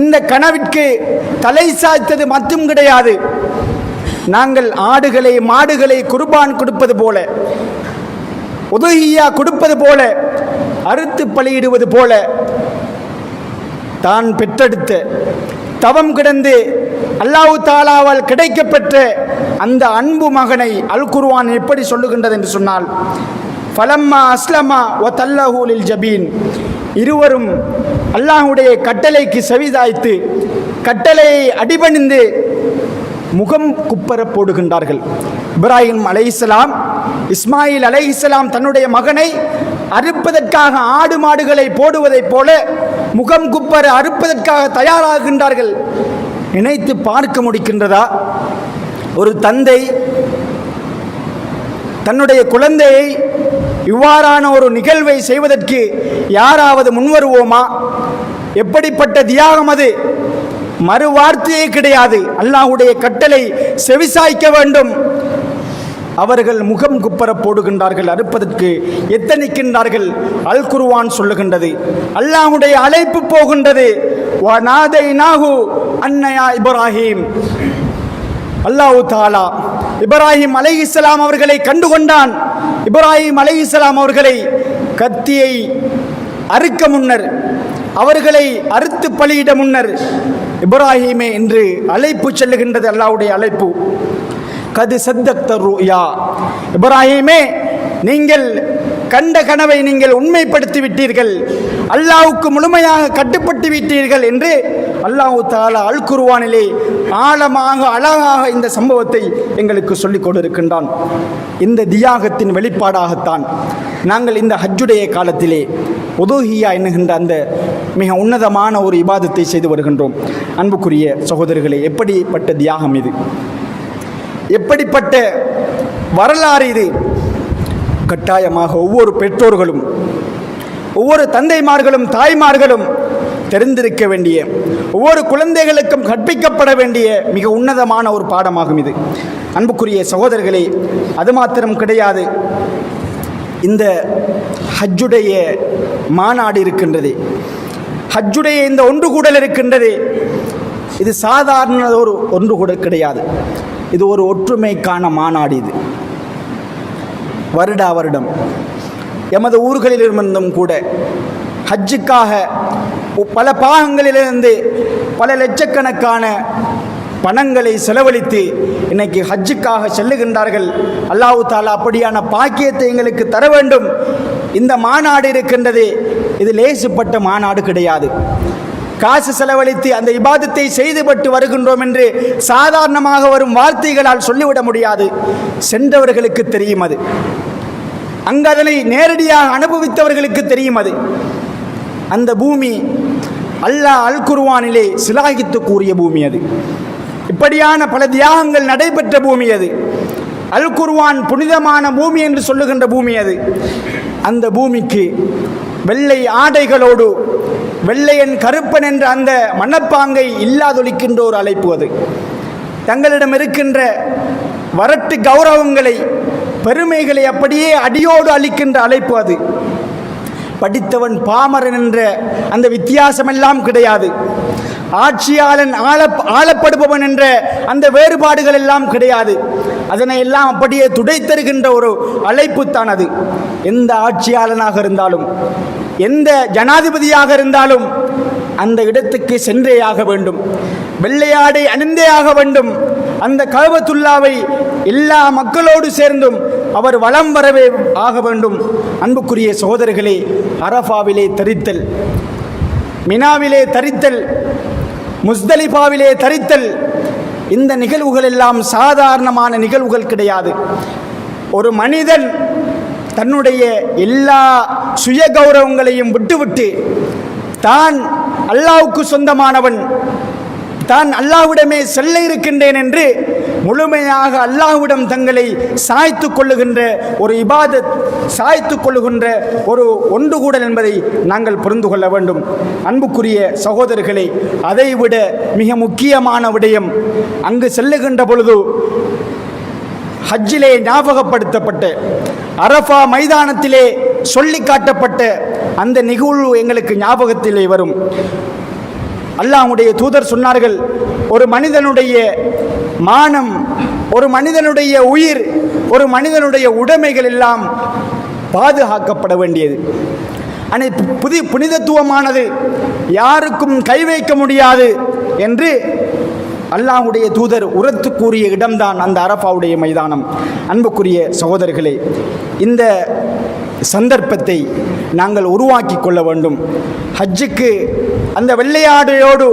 இந்த கனவிற்கு தலை சாய்த்தது மட்டும் கிடையாது. நாங்கள் ஆடுகளை மாடுகளை குர்பான் கொடுப்பது போல, உதுஹியா கொடுப்பது போல, அறுத்து பலியிடுவது போல, தான் பெற்றெடுத்த தவம் கிடந்து அல்லாஹ் தஆலாவால் கிடைக்கப்பெற்ற அந்த அன்பு மகனை அல் குர்ஆன் எப்படி சொல்லுகின்றது என்று சொன்னால், ஃபலம்மா அஸ்லமா வ தல்லஹு லில் ஜபீன், இருவரும் அல்லாஹ்வுடைய கட்டளைக்கு செவிதாய்த்து கட்டளையை அடிபணிந்து முகம் குப்பர போடுகின்றார்கள். இப்ராஹிம் அலைஹிஸ்ஸலாம், இஸ்மாயில் அலைஹிஸ்ஸலாம் தன்னுடைய மகனை அறுப்பதற்காக ஆடு மாடுகளை போடுவதைப் போல முகம் குப்பர அறுப்பதற்காக தயாராகின்றார்கள். நினைத்து பார்க்க முடிக்கின்றதா? ஒரு தந்தை தன்னுடைய குழந்தையை இவ்வாறான ஒரு நிகழ்வை செய்வதற்கு யாராவது முன்வருவோமா? எப்படிப்பட்ட தியாகம் அது! மறு வார்த்தையே கிடையாது. அல்லாஹ்வுடைய கட்டளை செவிசாய்க்க வேண்டும். அவர்கள் முகம் குப்பர போடுகின்றார்கள், அறுப்பதற்கு எத்தனிக்கின்றார்கள். அல் குர்ஆன் சொல்லுகின்றது, அல்லாஹ்வுடைய அழைப்பு போகின்றது. வநாதைனாஹு அன்னயா இப்ராஹிம். அல்லாஹ் தஆலா இப்ராஹிம் அலைஹிஸ்ஸலாம் அவர்களை கண்டுகொண்டான். இப்ராஹிம் அலைஹிஸ்ஸலாம் அவர்களை கத்தியை அறுக்க முன்னர், அவர்களை அறுத்து பலியிட முன்னர், இப்ராஹிமே என்று அழைப்பு செல்லுகின்றது. அல்லாஹ்வுடைய அழைப்பு. கது சத்தக்த ருயா, இப்ராஹிமே நீங்கள் கண்ட கனவை நீங்கள் உண்மைப்படுத்தி விட்டீர்கள், அல்லாஹ்வுக்கு முழுமையாக கட்டுப்பட்டு விட்டீர்கள் என்று அல்லாஹ் தஆலா அல் குர்ஆனிலே ஆழமாக அழகாக இந்த சம்பவத்தை எங்களுக்கு சொல்லிக் கொண்டிருக்கின்றான். இந்த தியாகத்தின் வெளிப்பாடாகத்தான் நாங்கள் இந்த ஹஜ்ஜுடைய காலத்திலே உதுஹியா என்கின்ற அந்த மிக உன்னதமான ஒரு இபாதத்தை செய்து வருகின்றோம். அன்புக்குரிய சகோதரர்களே, எப்படிப்பட்ட தியாகம் இது! எப்படிப்பட்ட வரலாறு இது! கட்டாயமாக ஒவ்வொரு பெற்றோர்களும், ஒவ்வொரு தந்தைமார்களும், தாய்மார்களும் தெரிந்திருக்க வேண்டிய, ஒவ்வொரு குழந்தைகளுக்கும் கற்பிக்கப்பட வேண்டிய மிக உன்னதமான ஒரு பாடமாகும் இது. அன்புக்குரிய சகோதரர்களே, அது மாத்திரம் கிடையாது. இந்த ஹஜ்ஜுடைய மாநாடு இருக்கின்றது, ஹஜ்ஜுடைய இந்த ஒன்று கூடல் இருக்கின்றது, இது சாதாரண ஒரு ஒன்று கூடல் கிடையாது. இது ஒரு ஒற்றுமைக்கான மாநாடு. இது வருடா வருடம் எமது ஊர்களிலிருந்தும் கூட ஹஜ்ஜுக்காக பல பாகங்களிலிருந்து பல லட்சக்கணக்கான பணங்களை செலவழித்து இன்னைக்கு ஹஜ்ஜுக்காக செல்லுகின்றார்கள். அல்லாஹ் தஆலா அப்படியான பாக்கியத்தை எங்களுக்கு தர வேண்டும். இந்த மாநாடு இருக்கின்றது, இது லேசுப்பட்ட மாநாடு கிடையாது. காசு செலவழித்து அந்த இபாதத்தை செய்துபட்டு வருகின்றோம் என்று சாதாரணமாக வரும் வார்த்தைகளால் சொல்லிவிட முடியாது. சென்றவர்களுக்கு தெரியும் அது, அங்கு அதனை நேரடியாக அனுபவித்தவர்களுக்கு தெரியும் அது. அந்த பூமி அல்லாஹ் அல் குர்ஆனிலே சிலாகித்து கூறிய பூமி அது. இப்படியான பல தியாகங்கள் நடைபெற்ற பூமி அது. அல் குர்ஆன் புனிதமான பூமி என்று சொல்லுகின்ற பூமி அது. அந்த பூமிக்கு வெள்ளை ஆடைகளோடு வெள்ளையன் கருப்பன் என்ற அந்த மனப்பாங்கை இல்லாதொழிக்கின்ற ஒரு அழைப்பு அது. தங்களிடம் இருக்கின்ற வரட்டு கௌரவங்களை, பெருமைகளை அப்படியே அடியோடு அளிக்கின்ற அழைப்பு அது. படித்தவன் பாமரன் என்ற அந்த வித்தியாசமெல்லாம் கிடையாது. ஆட்சியாளன் ஆளப்படுபவன் என்ற அந்த வேறுபாடுகள் எல்லாம் கிடையாது. அதனை எல்லாம் அப்படியே துடைத்தருகின்ற ஒரு அழைப்பு தான் அது. எந்த ஆட்சியாளனாக இருந்தாலும், எந்த ஜனாதிபதியாக இருந்தாலும் அந்த இடத்துக்கு சென்றே ஆக வேண்டும், வெள்ளையாடை அணிந்தே ஆக வேண்டும். அந்த கஅபத்துல்லாவை எல்லா மக்களோடு சேர்ந்தும் அவர் வலம் வரவே ஆக வேண்டும். அன்புக்குரிய சகோதரர்களே, அரஃபாவிலே தரித்தல், மினாவிலே தரித்தல், முஸ்தலிஃபாவிலே தரித்தல், இந்த நிகழ்வுகள் எல்லாம் சாதாரணமான நிகழ்வுகள் கிடையாது. ஒரு மனிதன் தன்னுடைய எல்லா சுய கௌரவங்களையும் விட்டுவிட்டு தான் அல்லாஹ்வுக்கு சொந்தமானவன், தான் அல்லாஹ்விடமே செல்ல இருக்கின்றேன் என்று முழுமையாக அல்லாஹ்விடம் தங்களை சாய்த்து கொள்ளுகின்ற ஒரு இபாதத், சாய்த்து கொள்ளுகின்ற ஒரு ஒன்று கூடல் என்பதை நாங்கள் புரிந்து கொள்ள வேண்டும். அன்புக்குரிய சகோதரர்களே, அதைவிட மிக முக்கியமான விடயம், அங்கு செல்லுகின்ற பொழுது ஹஜ்ஜிலே ஞாபகப்படுத்தப்பட்ட, அரஃபா மைதானத்திலே சொல்லி காட்டப்பட்ட அந்த நிகழ்வு எங்களுக்கு ஞாபகத்திலே வரும். அல்லாஹ்வுடைய தூதர் சொன்னார்கள், ஒரு மனிதனுடைய மானம், ஒரு மனிதனுடைய உயிர், ஒரு மனிதனுடைய உடைமைகள் எல்லாம் பாதுகாக்கப்பட வேண்டியது. புனிதத்துவமானது, யாருக்கும் கை வைக்க முடியாது என்று அல்லாஹ்வுடைய தூதர் உரத்து கூறிய இடம்தான் அந்த அரஃபாவுடைய மைதானம். அன்புக்குரிய சகோதரர்களே, இந்த சந்தர்ப்பத்தை நாங்கள் உருவாக்கி கொள்ள வேண்டும். ஹஜ்ஜுக்கு அந்த வெள்ளையாடையோடு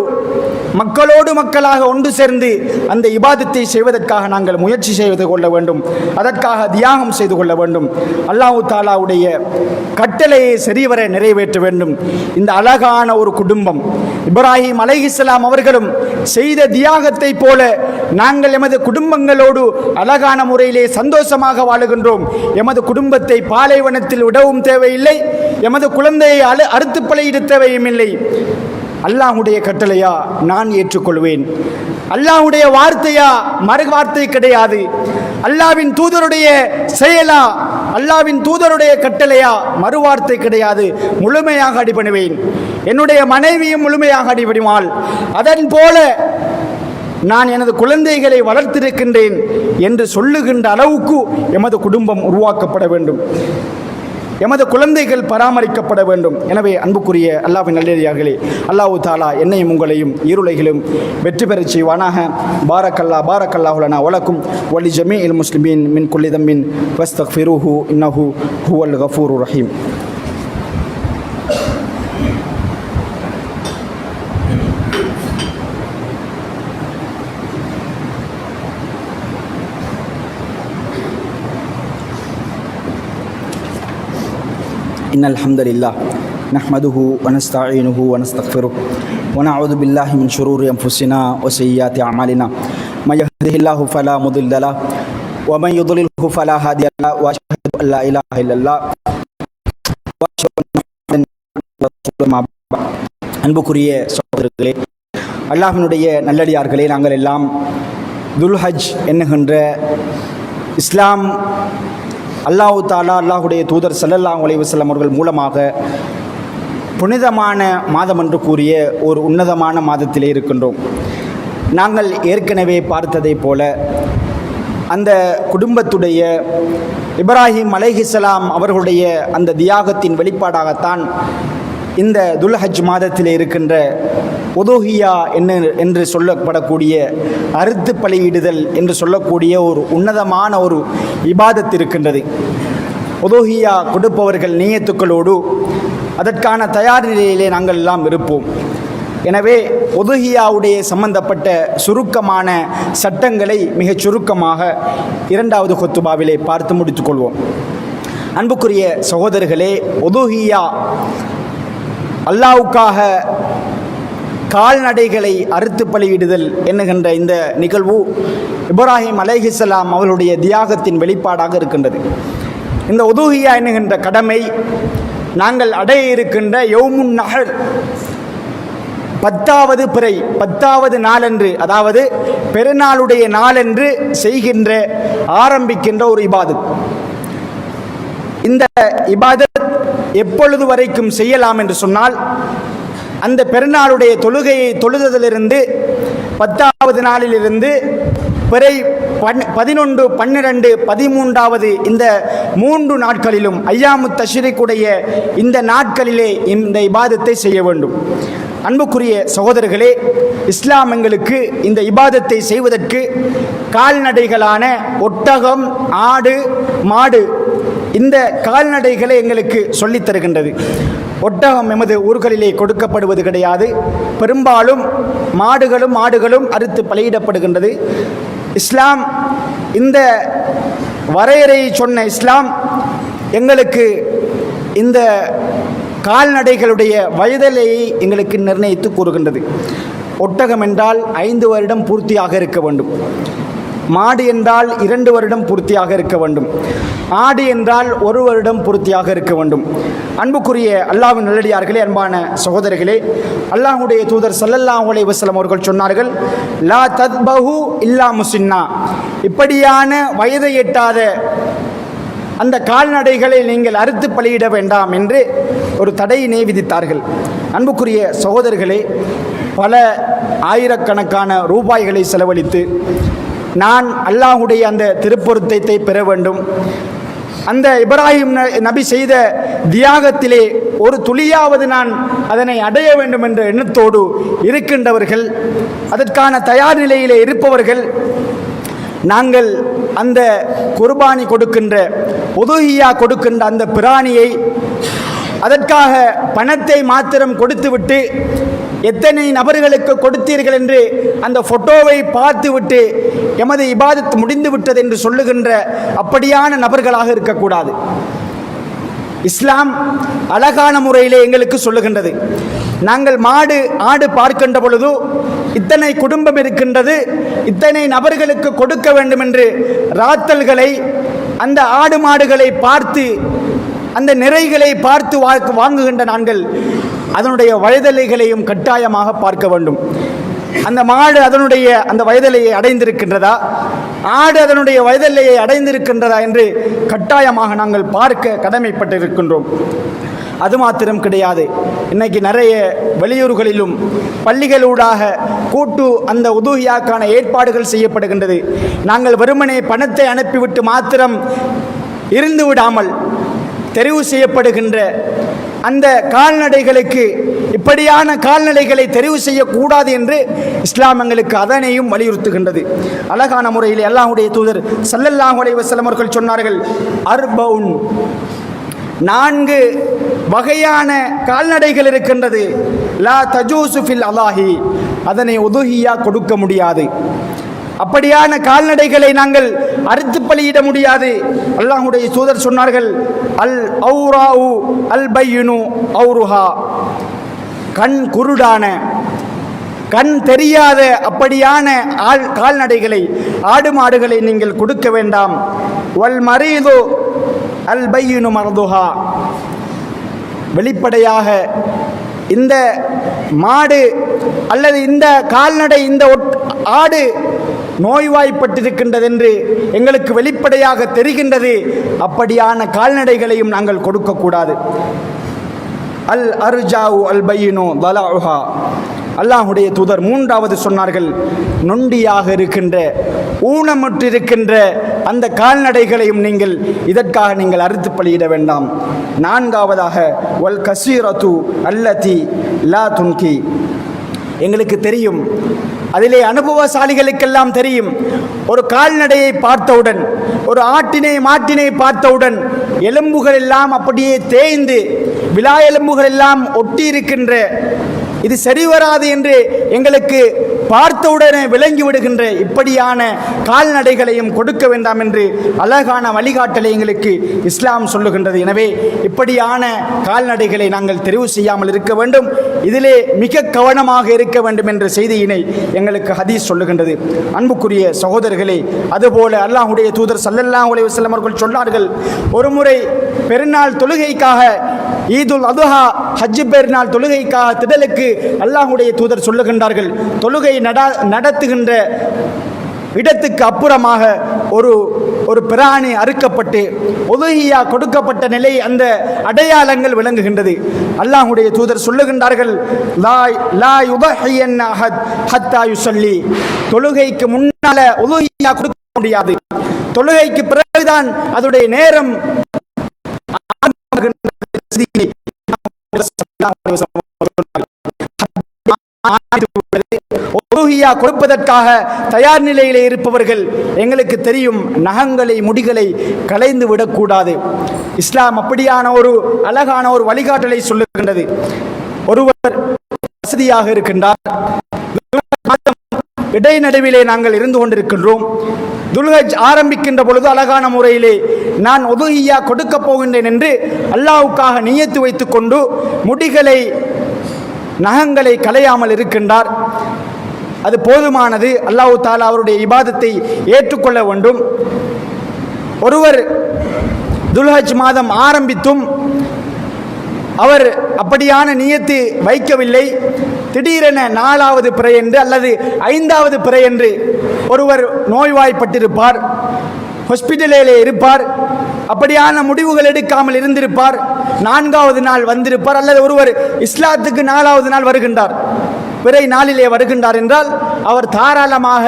மக்களோடு மக்களாக ஒன்று சேர்ந்து அந்த இபாதத்தை செய்வதற்காக நாங்கள் முயற்சி செய்து கொள்ள வேண்டும். அதற்காக தியாகம் செய்து கொள்ள வேண்டும். அல்லாஹ் தஆலாவுடைய கட்டளையை சரிவர நிறைவேற்ற வேண்டும். இந்த அழகான ஒரு குடும்பம் இப்ராஹிம் அலைஹிஸ்ஸலாம் அவர்களும் செய்த தியாகத்தை போல நாங்கள் எமது குடும்பங்களோடு அழகான முறையிலே சந்தோஷமாக வாழுகின்றோம். எமது குடும்பத்தை பாலைவனத்தில் விடவும் தேவையில்லை, எமது குழந்தையை அறுத்து பலியிட தேவையும் இல்லை. அல்லாஹ்வுடைய கட்டளையா நான் ஏற்றுக்கொள்வேன். அல்லாஹ்வுடைய வார்த்தையா மறு வார்த்தை கிடையாது. அல்லாஹ்வின் தூதருடைய செயலா அல்லாஹ்வின் தூதருடைய கட்டளையா மறுவார்த்தை கிடையாது. முழுமையாக அடிபணிவேன். என்னுடைய மனைவியும் முழுமையாக அடிபணிவாள். அதன் போல நான் எனது குழந்தைகளை வளர்த்திருக்கின்றேன் என்று சொல்லுகின்ற அளவுக்கு எமது குடும்பம் உருவாக்கப்பட வேண்டும். எமது குழந்தைகள் பராமரிக்கப்பட வேண்டும். எனவே அன்புக்குரிய அல்லாஹ்வின் நல்லடியார்களே, அல்லாஹ் தஆலா என்னையும் உங்களையும் ஈருலகிலும் வெற்றி பெறச் செய்வானாக. பாரக்கல்லாஹு லனா வலக்கும் வலி ஜமீஇல் முஸ்லிமீன் மின் குல்லி தம்பின் ஃபஸ்தக்ஃபிரூஹு இன்னஹு ஹுவல் கஃபூருர் ரஹீம். إن الحمد لله نحمده ونستعينه ونستغفره ونعوذ بالله من شرور أنفسنا وسيئات أعمالنا من يهده الله فلا مضل له ومن يضلله فلا هادي له وأشهد أن لا إله إلا الله وأشهد أن محمدا رسول الله. அன்புக்குரிய சகோதரர்களே, அல்லாஹ்வினுடைய நல்லடியார்களே, நாங்கள் எல்லாம் துல்ஹஜ் என்கின்ற இஸ்லாம் அல்லாஹ் தஆலா அல்லாஹ்வுடைய தூதர் ஸல்லல்லாஹு அலைஹி வஸல்லம் அவர்கள் மூலமாக புனிதமான மாதம் என்று கூறிய ஒரு உன்னதமான மாதத்திலே இருக்கின்றோம். நாங்கள் ஏற்கனவே பார்த்ததை போல அந்த குடும்பத்துடைய இப்ராஹிம் அலைஹிஸ்ஸலாம் அவர்களுடைய அந்த தியாகத்தின் வெளிப்பாடாகத்தான் இந்த துல்ஹஜ் மாதத்திலே இருக்கின்ற உதுஹியா என்று சொல்லப்படக்கூடிய அறுத்து பலியிடுதல் என்று சொல்லக்கூடிய ஒரு உன்னதமான ஒரு இபாதத் இருக்கின்றது. உதுஹியா கொடுப்பவர்கள் நியத்துக்களோடு அதற்கான தயார் நிலையிலே நாங்கள் எல்லாம் இருப்போம். எனவே உதுஹியாவுடைய சம்பந்தப்பட்ட சுருக்கமான சட்டங்களை மிகச் சுருக்கமாக இரண்டாவது குத்துபாவிலே பார்த்து முடித்துக்கொள்வோம். அன்புக்குரிய சகோதரர்களே, உதுஹியா அல்லாஹ்வுக்காக கால்நடைகளை அறுத்து பலியிடுதல் என்கின்ற இந்த நிகழ்வு இப்ராஹிம் அலைஹிஸ்ஸலாம் அவர்களுடைய தியாகத்தின் வெளிப்பாடாக இருக்கின்றது. இந்த உதுஹியா என்கின்ற கடமை நாங்கள் அடைய இருக்கின்ற யௌமுன் நஹர் 10வது பிறை 10வது நாளன்று, அதாவது பெருநாளுடைய நாளன்று செய்கின்ற ஆரம்பிக்கின்ற ஒரு இபாதத். இந்த இபாதத் எப்பொழுது வரைக்கும் செய்யலாம் என்று சொன்னால், அந்த பெருநாளுடைய தொழுகையை தொழுதலிருந்து 10வது நாளிலிருந்து பிறை 11, 12, 13வது இந்த 3 நாட்களிலும் ஐயாமுத் தஷ்ரீக்குடைய இந்த நாட்களிலே இந்த இபாதத்தை செய்ய வேண்டும். அன்புக்குரிய சகோதரர்களே, இஸ்லாம் எங்களுக்கு இந்த இபாதத்தை செய்வதற்கு கால்நடைகளான ஒட்டகம், ஆடு, மாடு இந்த கால்நடைகளை எங்களுக்கு சொல்லித் தருகின்றது. ஒட்டகம் எமது ஊர்களிலே கொடுக்கப்படுவது கிடையாது. பெரும்பாலும் மாடுகளும் ஆடுகளும் அறுத்து பலியிடப்படுகின்றது. இஸ்லாம் இந்த வரையறையை சொன்ன இஸ்லாம் எங்களுக்கு இந்த கால்நடைகளுடைய வயதிலேயே எங்களுக்கு நிர்ணயித்து கூறுகின்றது. ஒட்டகம் என்றால் 5 வருடம் பூர்த்தியாக இருக்க வேண்டும். மாடு என்றால் 2 வருடம் பூர்த்தியாக இருக்க வேண்டும். ஆடு என்றால் 1 வருடம் பூர்த்தியாக இருக்க வேண்டும். அன்புக்குரிய அல்லாஹ்வின் நல்லடியார்களே, அன்பான சகோதரர்களே, அல்லாஹ்வுடைய தூதர் ஸல்லல்லாஹு அலைஹி வஸல்லம் அவர்கள் சொன்னார்கள், லா தத்பஹு இல்லா முஸின்னா, இப்படியான வயதை எட்டாத அந்த கால்நடைகளை நீங்கள் அறுத்து பலியிட வேண்டாம் என்று ஒரு தடையினை விதித்தார்கள். அன்புக்குரிய சகோதரர்களே, பல ஆயிரக்கணக்கான ரூபாய்களை செலவழித்து நான் அல்லாஹ்வுடைய அந்த திருப்பொருத்தத்தை பெற வேண்டும், அந்த இப்ராஹிம் நபி செய்த தியாகத்திலே ஒரு துளியாவது நான் அதனை அடைய வேண்டும் என்ற எண்ணத்தோடு இருக்கின்றவர்கள், அதற்கான தயார் நிலையிலே இருப்பவர்கள், நாங்கள் அந்த குர்பானி கொடுக்கின்ற உதுஹியா கொடுக்கின்ற அந்த பிராணியை அதற்காக பணத்தை மாத்திரம் கொடுத்துவிட்டு எத்தனை நபர்களுக்கு கொடுத்தீர்கள் என்று அந்த போட்டோவை பார்த்துவிட்டு எமது இபாதத் முடிந்து விட்டது என்று சொல்லுகின்ற அப்படியான நபர்களாக இருக்கக்கூடாது. இஸ்லாம் அழகான முறையிலே எங்களுக்கு சொல்லுகின்றது. நாங்கள் மாடு ஆடு பார்க்கின்ற பொழுது இத்தனை குடும்பம் இருக்கின்றது, இத்தனை நபர்களுக்கு கொடுக்க வேண்டும் என்று ராத்தல்களை அந்த ஆடு மாடுகளை பார்த்து அந்த நிறைகளை பார்த்து வாங்குகின்ற நாங்கள் அதனுடைய வயதலைகளையும் கட்டாயமாக பார்க்க வேண்டும். அந்த மாடு அதனுடைய அந்த வயதலையை அடைந்திருக்கின்றதா, ஆடு அதனுடைய வயதலையை அடைந்திருக்கின்றதா என்று கட்டாயமாக நாங்கள் பார்க்க கடமைப்பட்டிருக்கின்றோம். அது மாத்திரம் கிடையாது, இன்னைக்கு நிறைய வெளியூர்களிலும் பள்ளிகளூடாக கூட்டு அந்த உதுஹியாக்கான ஏற்பாடுகள் செய்யப்படுகின்றது. நாங்கள் வெறுமனே பணத்தை அனுப்பிவிட்டு மாத்திரம் இருந்து விடாமல் தெரிவு செய்யப்படுகின்ற அந்த கால்நடைகளுக்கு இப்படியான கால்நடைகளை தெரிவு செய்யக்கூடாது என்று இஸ்லாம் எங்களுக்கு அதனையும் வலியுறுத்துகின்றது. அழகான முறையில் அல்லாஹ்வுடைய தூதர் ஸல்லல்லாஹு அலைஹி வஸல்லம் அவர்கள் சொன்னார்கள், அர்பவுன் 4 வகையான கால்நடைகள் இருக்கின்றது, லா தஜூசு ஃபில் அலாஹி, அதனை உதுஹியா கொடுக்க முடியாது. அப்படியான கால்நடைகளை நாங்கள் அறுத்து பலியிட முடியாது. அல்லாஹ்வுடைய தூதர் சொன்னார்கள், அல் ஔராஉ அல் பையுனு ஔருஹா, கண் குருடான கண் தெரியாத அப்படியான கால்நடைகளை ஆடு மாடுகளை நீங்கள் கொடுக்க வேண்டாம். வல் மரீது அல் பையுனு மர்துஹா, வெளிப்படையாக இந்த மாடு அல்லது இந்த கால்நடை இந்த ஆடு நோய்வாய்ப்பட்டிருக்கின்றது என்று எங்களுக்கு வெளிப்படையாக தெரிகின்றது, அப்படியான கால்நடைகளையும் நாங்கள் கொடுக்கக்கூடாது. அல் அர்ஜாவு அல் பையினு தலாஉஹா, அல்லாஹ்வுடைய தூதர் 3வது சொன்னார்கள், நொண்டியாக இருக்கின்ற ஊனமுற்றிருக்கின்ற அந்த கால்நடைகளையும் நீங்கள் இதற்காக நீங்கள் அறுத்து பலியிட வேண்டாம். 4வதாக வல் கசீரத்து அல்லதி லா துன்கி, எங்களுக்கு தெரியும், அதிலே அனுபவசாலிகளுக்கெல்லாம் தெரியும், ஒரு கால்நடையை பார்த்தவுடன் ஒரு ஆட்டினை மாட்டினை பார்த்தவுடன் எலும்புகள் எல்லாம் அப்படியே தேய்ந்து விலா எலும்புகள் எல்லாம் ஒட்டி இருக்கின்ற, இது சரிவராது என்று எங்களுக்கு பார்த்தவுடனே விளங்கி விடுகின்ற இப்படியான கால்நடைகளையும் கொடுக்க வேண்டாம் என்று அழகான வழிகாட்டலை எங்களுக்கு இஸ்லாம் சொல்லுகின்றது. எனவே இப்படியான கால்நடைகளை நாங்கள் தெரிவு செய்யாமல் இருக்க வேண்டும், இதிலே மிக கவனமாக இருக்க வேண்டும் என்ற செய்தியினை எங்களுக்கு ஹதீஸ் சொல்லுகின்றது. அன்புக்குரிய சகோதரர்களே, அதுபோல அல்லாஹ்வுடைய தூதர் ஸல்லல்லாஹு அலைஹி வஸல்லம் அவர்கள் சொன்னார்கள், ஒருமுறை பெருநாள் தொழுகைக்காக ஈதுல் அதுஹா ஹஜ் பெருநாள் தொழுகைக்காக திடலுக்கு அல்லாஹ்வுடைய தூதர் சொல்லுகின்றார்கள், தொழுகை நடத்துகின்ற இடத்துக்கு அப்புறமாக ஒரு பிராணி அறுக்கப்பட்டு உதுஹியா கொடுக்கப்பட்ட நிலை அந்த அடையாளங்கள் விளங்குகின்றது. அல்லாஹ்வுடைய தூதர் சொல்லுகின்றார்கள், லா யுதஹியன் அஹத் ஹத்தா யுஸல்லி, தொழுகைக்கு முன்னால உதுஹியா கொடுக்க முடியாது, தொழுகைக்கு பிறகுதான் அதனுடைய நேரம் கொடுப்பதற்காக தயார் நிலையிலே இருப்பவர்கள் எங்களுக்கு தெரியும், நகங்களை முடிகளை களைந்து விடக்கூடாது. இஸ்லாம் அப்படியான ஒரு அழகான ஒரு வழிகாட்டலை சொல்லுகின்றது. ஒருவர் வசதியாக இருக்கின்றார், இடைநடுவிலே நாங்கள் இருந்து கொண்டிருக்கின்றோம், துல்ஹஜ் ஆரம்பிக்கின்ற பொழுது அழகான முறையிலே நான் உதுஹியா கொடுக்க போகின்றேன் என்று அல்லாஹ்வுக்காக நியத்து வைத்துக் கொண்டு முடிகளை நகங்களை களையாமல் இருக்கின்றார். அது போதுமானது, அல்லாஹ் தஆலா அவருடைய இபாதத்தை ஏற்றுக்கொள்ள வேண்டும். ஒருவர் துல்ஹஜ் மாதம் ஆரம்பித்தும் அவர் அப்படியான நியத்து வைக்கவில்லை, திடீரென 4வது பிறை என்று அல்லது 5வது பிறை என்று ஒருவர் நோய்வாய்ப்பட்டிருப்பார், ஹாஸ்பிட்டலிலே இருப்பார், அப்படியான முடிவுகள் எடுக்காமல் இருந்திருப்பார், 4வது நாள் வந்திருப்பார், அல்லது ஒருவர் இஸ்லாத்துக்கு 4வது நாள் வருகின்றார், பிறை நாளிலே வருகின்றார் என்றால் அவர் தாராளமாக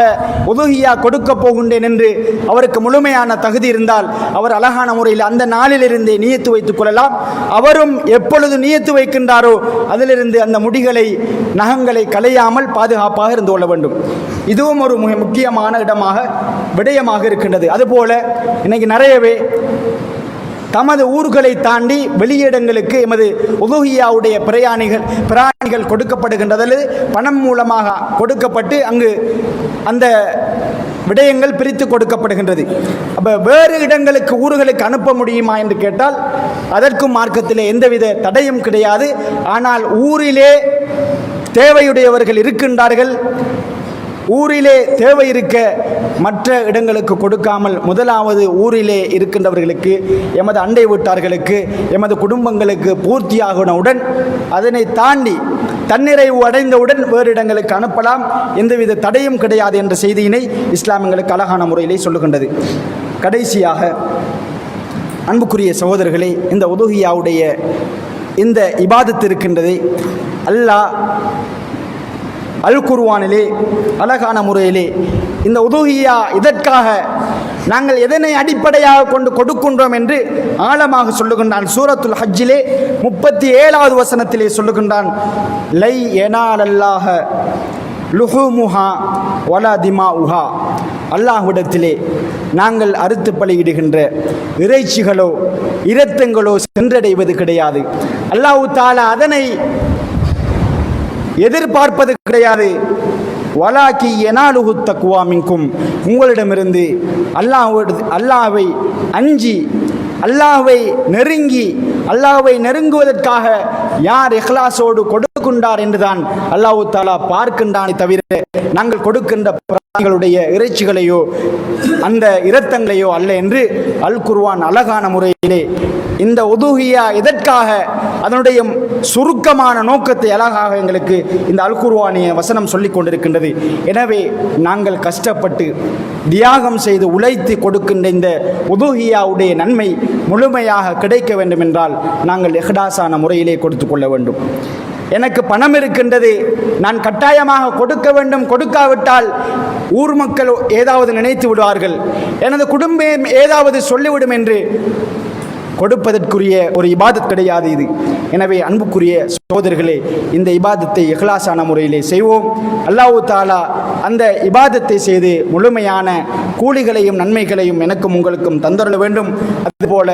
உதுஹியா கொடுக்க போகின்றேன் என்று அவருக்கு முழுமையான தகுதி இருந்தால் அவர் அழகான முறையில் அந்த நாளிலிருந்தே நியத்து வைத்துக் கொள்ளலாம். அவரும் எப்பொழுது நியத்து வைக்கின்றாரோ அதிலிருந்து அந்த முடிகளை நகங்களை களையாமல் பாதுகாப்பாக இருந்து கொள்ள வேண்டும். இதுவும் ஒரு முக்கியமான விடயமாக இருக்கின்றது. அதுபோல இன்னைக்கு நிறையவே தமது ஊர்களை தாண்டி வெளியிடங்களுக்கு எமது உதுஹியாவுடைய பிராணிகள் கொடுக்கப்படுகின்றது, அல்லது பணம் மூலமாக கொடுக்கப்பட்டு அங்கு அந்த விடயங்கள் பிரித்து கொடுக்கப்படுகின்றது. அப்போ வேறு இடங்களுக்கு ஊர்களுக்கு அனுப்ப முடியுமா என்று கேட்டால் அதற்கும் மார்க்கத்திலே எந்தவித தடையும் கிடையாது. ஆனால் ஊரிலே தேவையுடையவர்கள் இருக்கின்றார்கள், ஊரிலே தேவை இருக்க மற்ற இடங்களுக்கு கொடுக்காமல் முதலாவது ஊரிலே இருக்கின்றவர்களுக்கு, எமது அண்டை வீட்டார்களுக்கு, எமது குடும்பங்களுக்கு பூர்த்தியாகினவுடன் அதனை தாண்டி தன்னிறைவு அடைந்தவுடன் வேறு இடங்களுக்கு அனுப்பலாம், எந்தவித தடையும் கிடையாது என்ற செய்தியினை இஸ்லாம் எங்களுக்கு அழகான முறையிலே சொல்லுகின்றது. கடைசியாக அன்புக்குரிய சகோதரர்களே, இந்த உதுஹியாவுடைய இந்த இபாதத்து இருக்கின்றதை அல்லாஹ் அல் குர்ஆனிலே அழகான முறையிலே இந்த உதுஹியா இதற்காக நாங்கள் எதனை அடிப்படையாக கொண்டு கொடுக்கின்றோம் என்று ஆழமாக சொல்லுகின்றான். சூரத்துல் ஹஜ்ஜிலே 37வது வசனத்திலே சொல்லுகின்றான், லை யனாலல்லாஹ லுஹூமுஹா வலா திமாஉஹா. அல்லாஹ்விடத்திலே நாங்கள் அறுத்து பலியிடுகின்ற இறைச்சிகளோ இரத்தங்களோ சென்றடைவது கிடையாது. அல்லாஹ் தஆலா அதனை எதிர்பார்ப்பது கிடையாது. வலாக்கி யனாலுஹு தக்வா மின்கும், உங்களிடமிருந்து அல்லாஹ்வை அஞ்சி அல்லாஹ்வை நெருங்குவதற்காக யார் இஹ்லாஸோடு கொடுக்கின்றார் என்றுதான் அல்லாஹ் தஆலா பார்க்கின்றானே தவிர நாங்கள் கொடுக்கின்ற பிராணிகளுடைய இறைச்சிகளையோ அந்த இரத்தங்களையோ அல்ல என்று அல் குர்ஆன் அழகான முறையிலே இந்த உதுஹியா எதற்காக அதனுடைய சுருக்கமான நோக்கத்தை அழகாக எங்களுக்கு இந்த அல் குர்ஆனிய வசனம் சொல்லிக் கொண்டிருக்கின்றது. எனவே நாங்கள் கஷ்டப்பட்டு தியாகம் செய்து உழைத்து கொடுக்கின்ற இந்த உதுஹியாவுடைய நன்மை முழுமையாக கிடைக்க வேண்டும் என்றால் நாங்கள் இஹ்லாஸான முறையிலே கொடுத்து கொள்ள வேண்டும். எனக்கு பணம் இருக்கின்றது, நான் கட்டாயமாக கொடுக்க வேண்டும், கொடுக்காவிட்டால் ஊர் மக்கள் ஏதாவது நினைத்து விடுவார்கள், எனது குடும்பம் ஏதாவது சொல்லிவிடும் என்று கொடுப்பதற்குரிய ஒரு இபாதத் கிடையாது இது. எனவே அன்புக்குரிய சகோதரர்களே, இந்த இபாதத்தை இஹ்லாஸான முறையிலே செய்வோம். அல்லாஹ் தஆலா அந்த இபாதத்தை செய்து முழுமையான கூலிகளையும் நன்மைகளையும் எனக்கும் உங்களுக்கும் தந்தருள வேண்டும். அதுபோல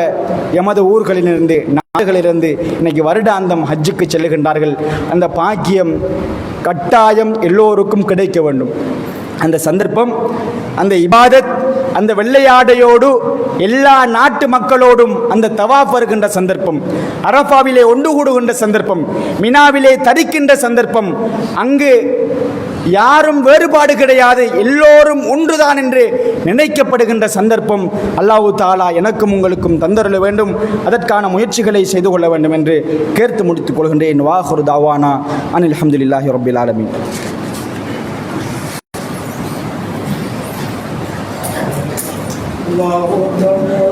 எமது ஊர்களிலிருந்து நாடுகளிலிருந்து இன்னைக்கு வருடாந்தம் ஹஜ்ஜுக்கு செல்லுகின்றார்கள். அந்த பாக்கியம் கட்டாயம் எல்லோருக்கும் கிடைக்க வேண்டும். அந்த சந்தர்ப்பம், அந்த இபாதத், அந்த வெள்ளையாடையோடு எல்லா நாட்டு மக்களோடும் அந்த தவாஃப் வருகின்ற சந்தர்ப்பம், அரஃபாவிலே ஒன்று கூடுகின்ற சந்தர்ப்பம், மினாவிலே தரிக்கின்ற சந்தர்ப்பம், அங்கு யாரும் வேறுபாடு கிடையாது, எல்லோரும் ஒன்றுதான் என்று நினைக்கப்படுகின்ற சந்தர்ப்பம் அல்லாஹ் தஆலா எனக்கும் உங்களுக்கும் தந்தருள வேண்டும். அதற்கான முயற்சிகளை செய்து கொள்ள வேண்டும் என்று கேட்டு முடித்துக் கொள்கின்றேன். வாஹிரு தாவானா அனில் ஹம்துலில்லாஹி ரப்பில் ஆலமீன். الله أكبر.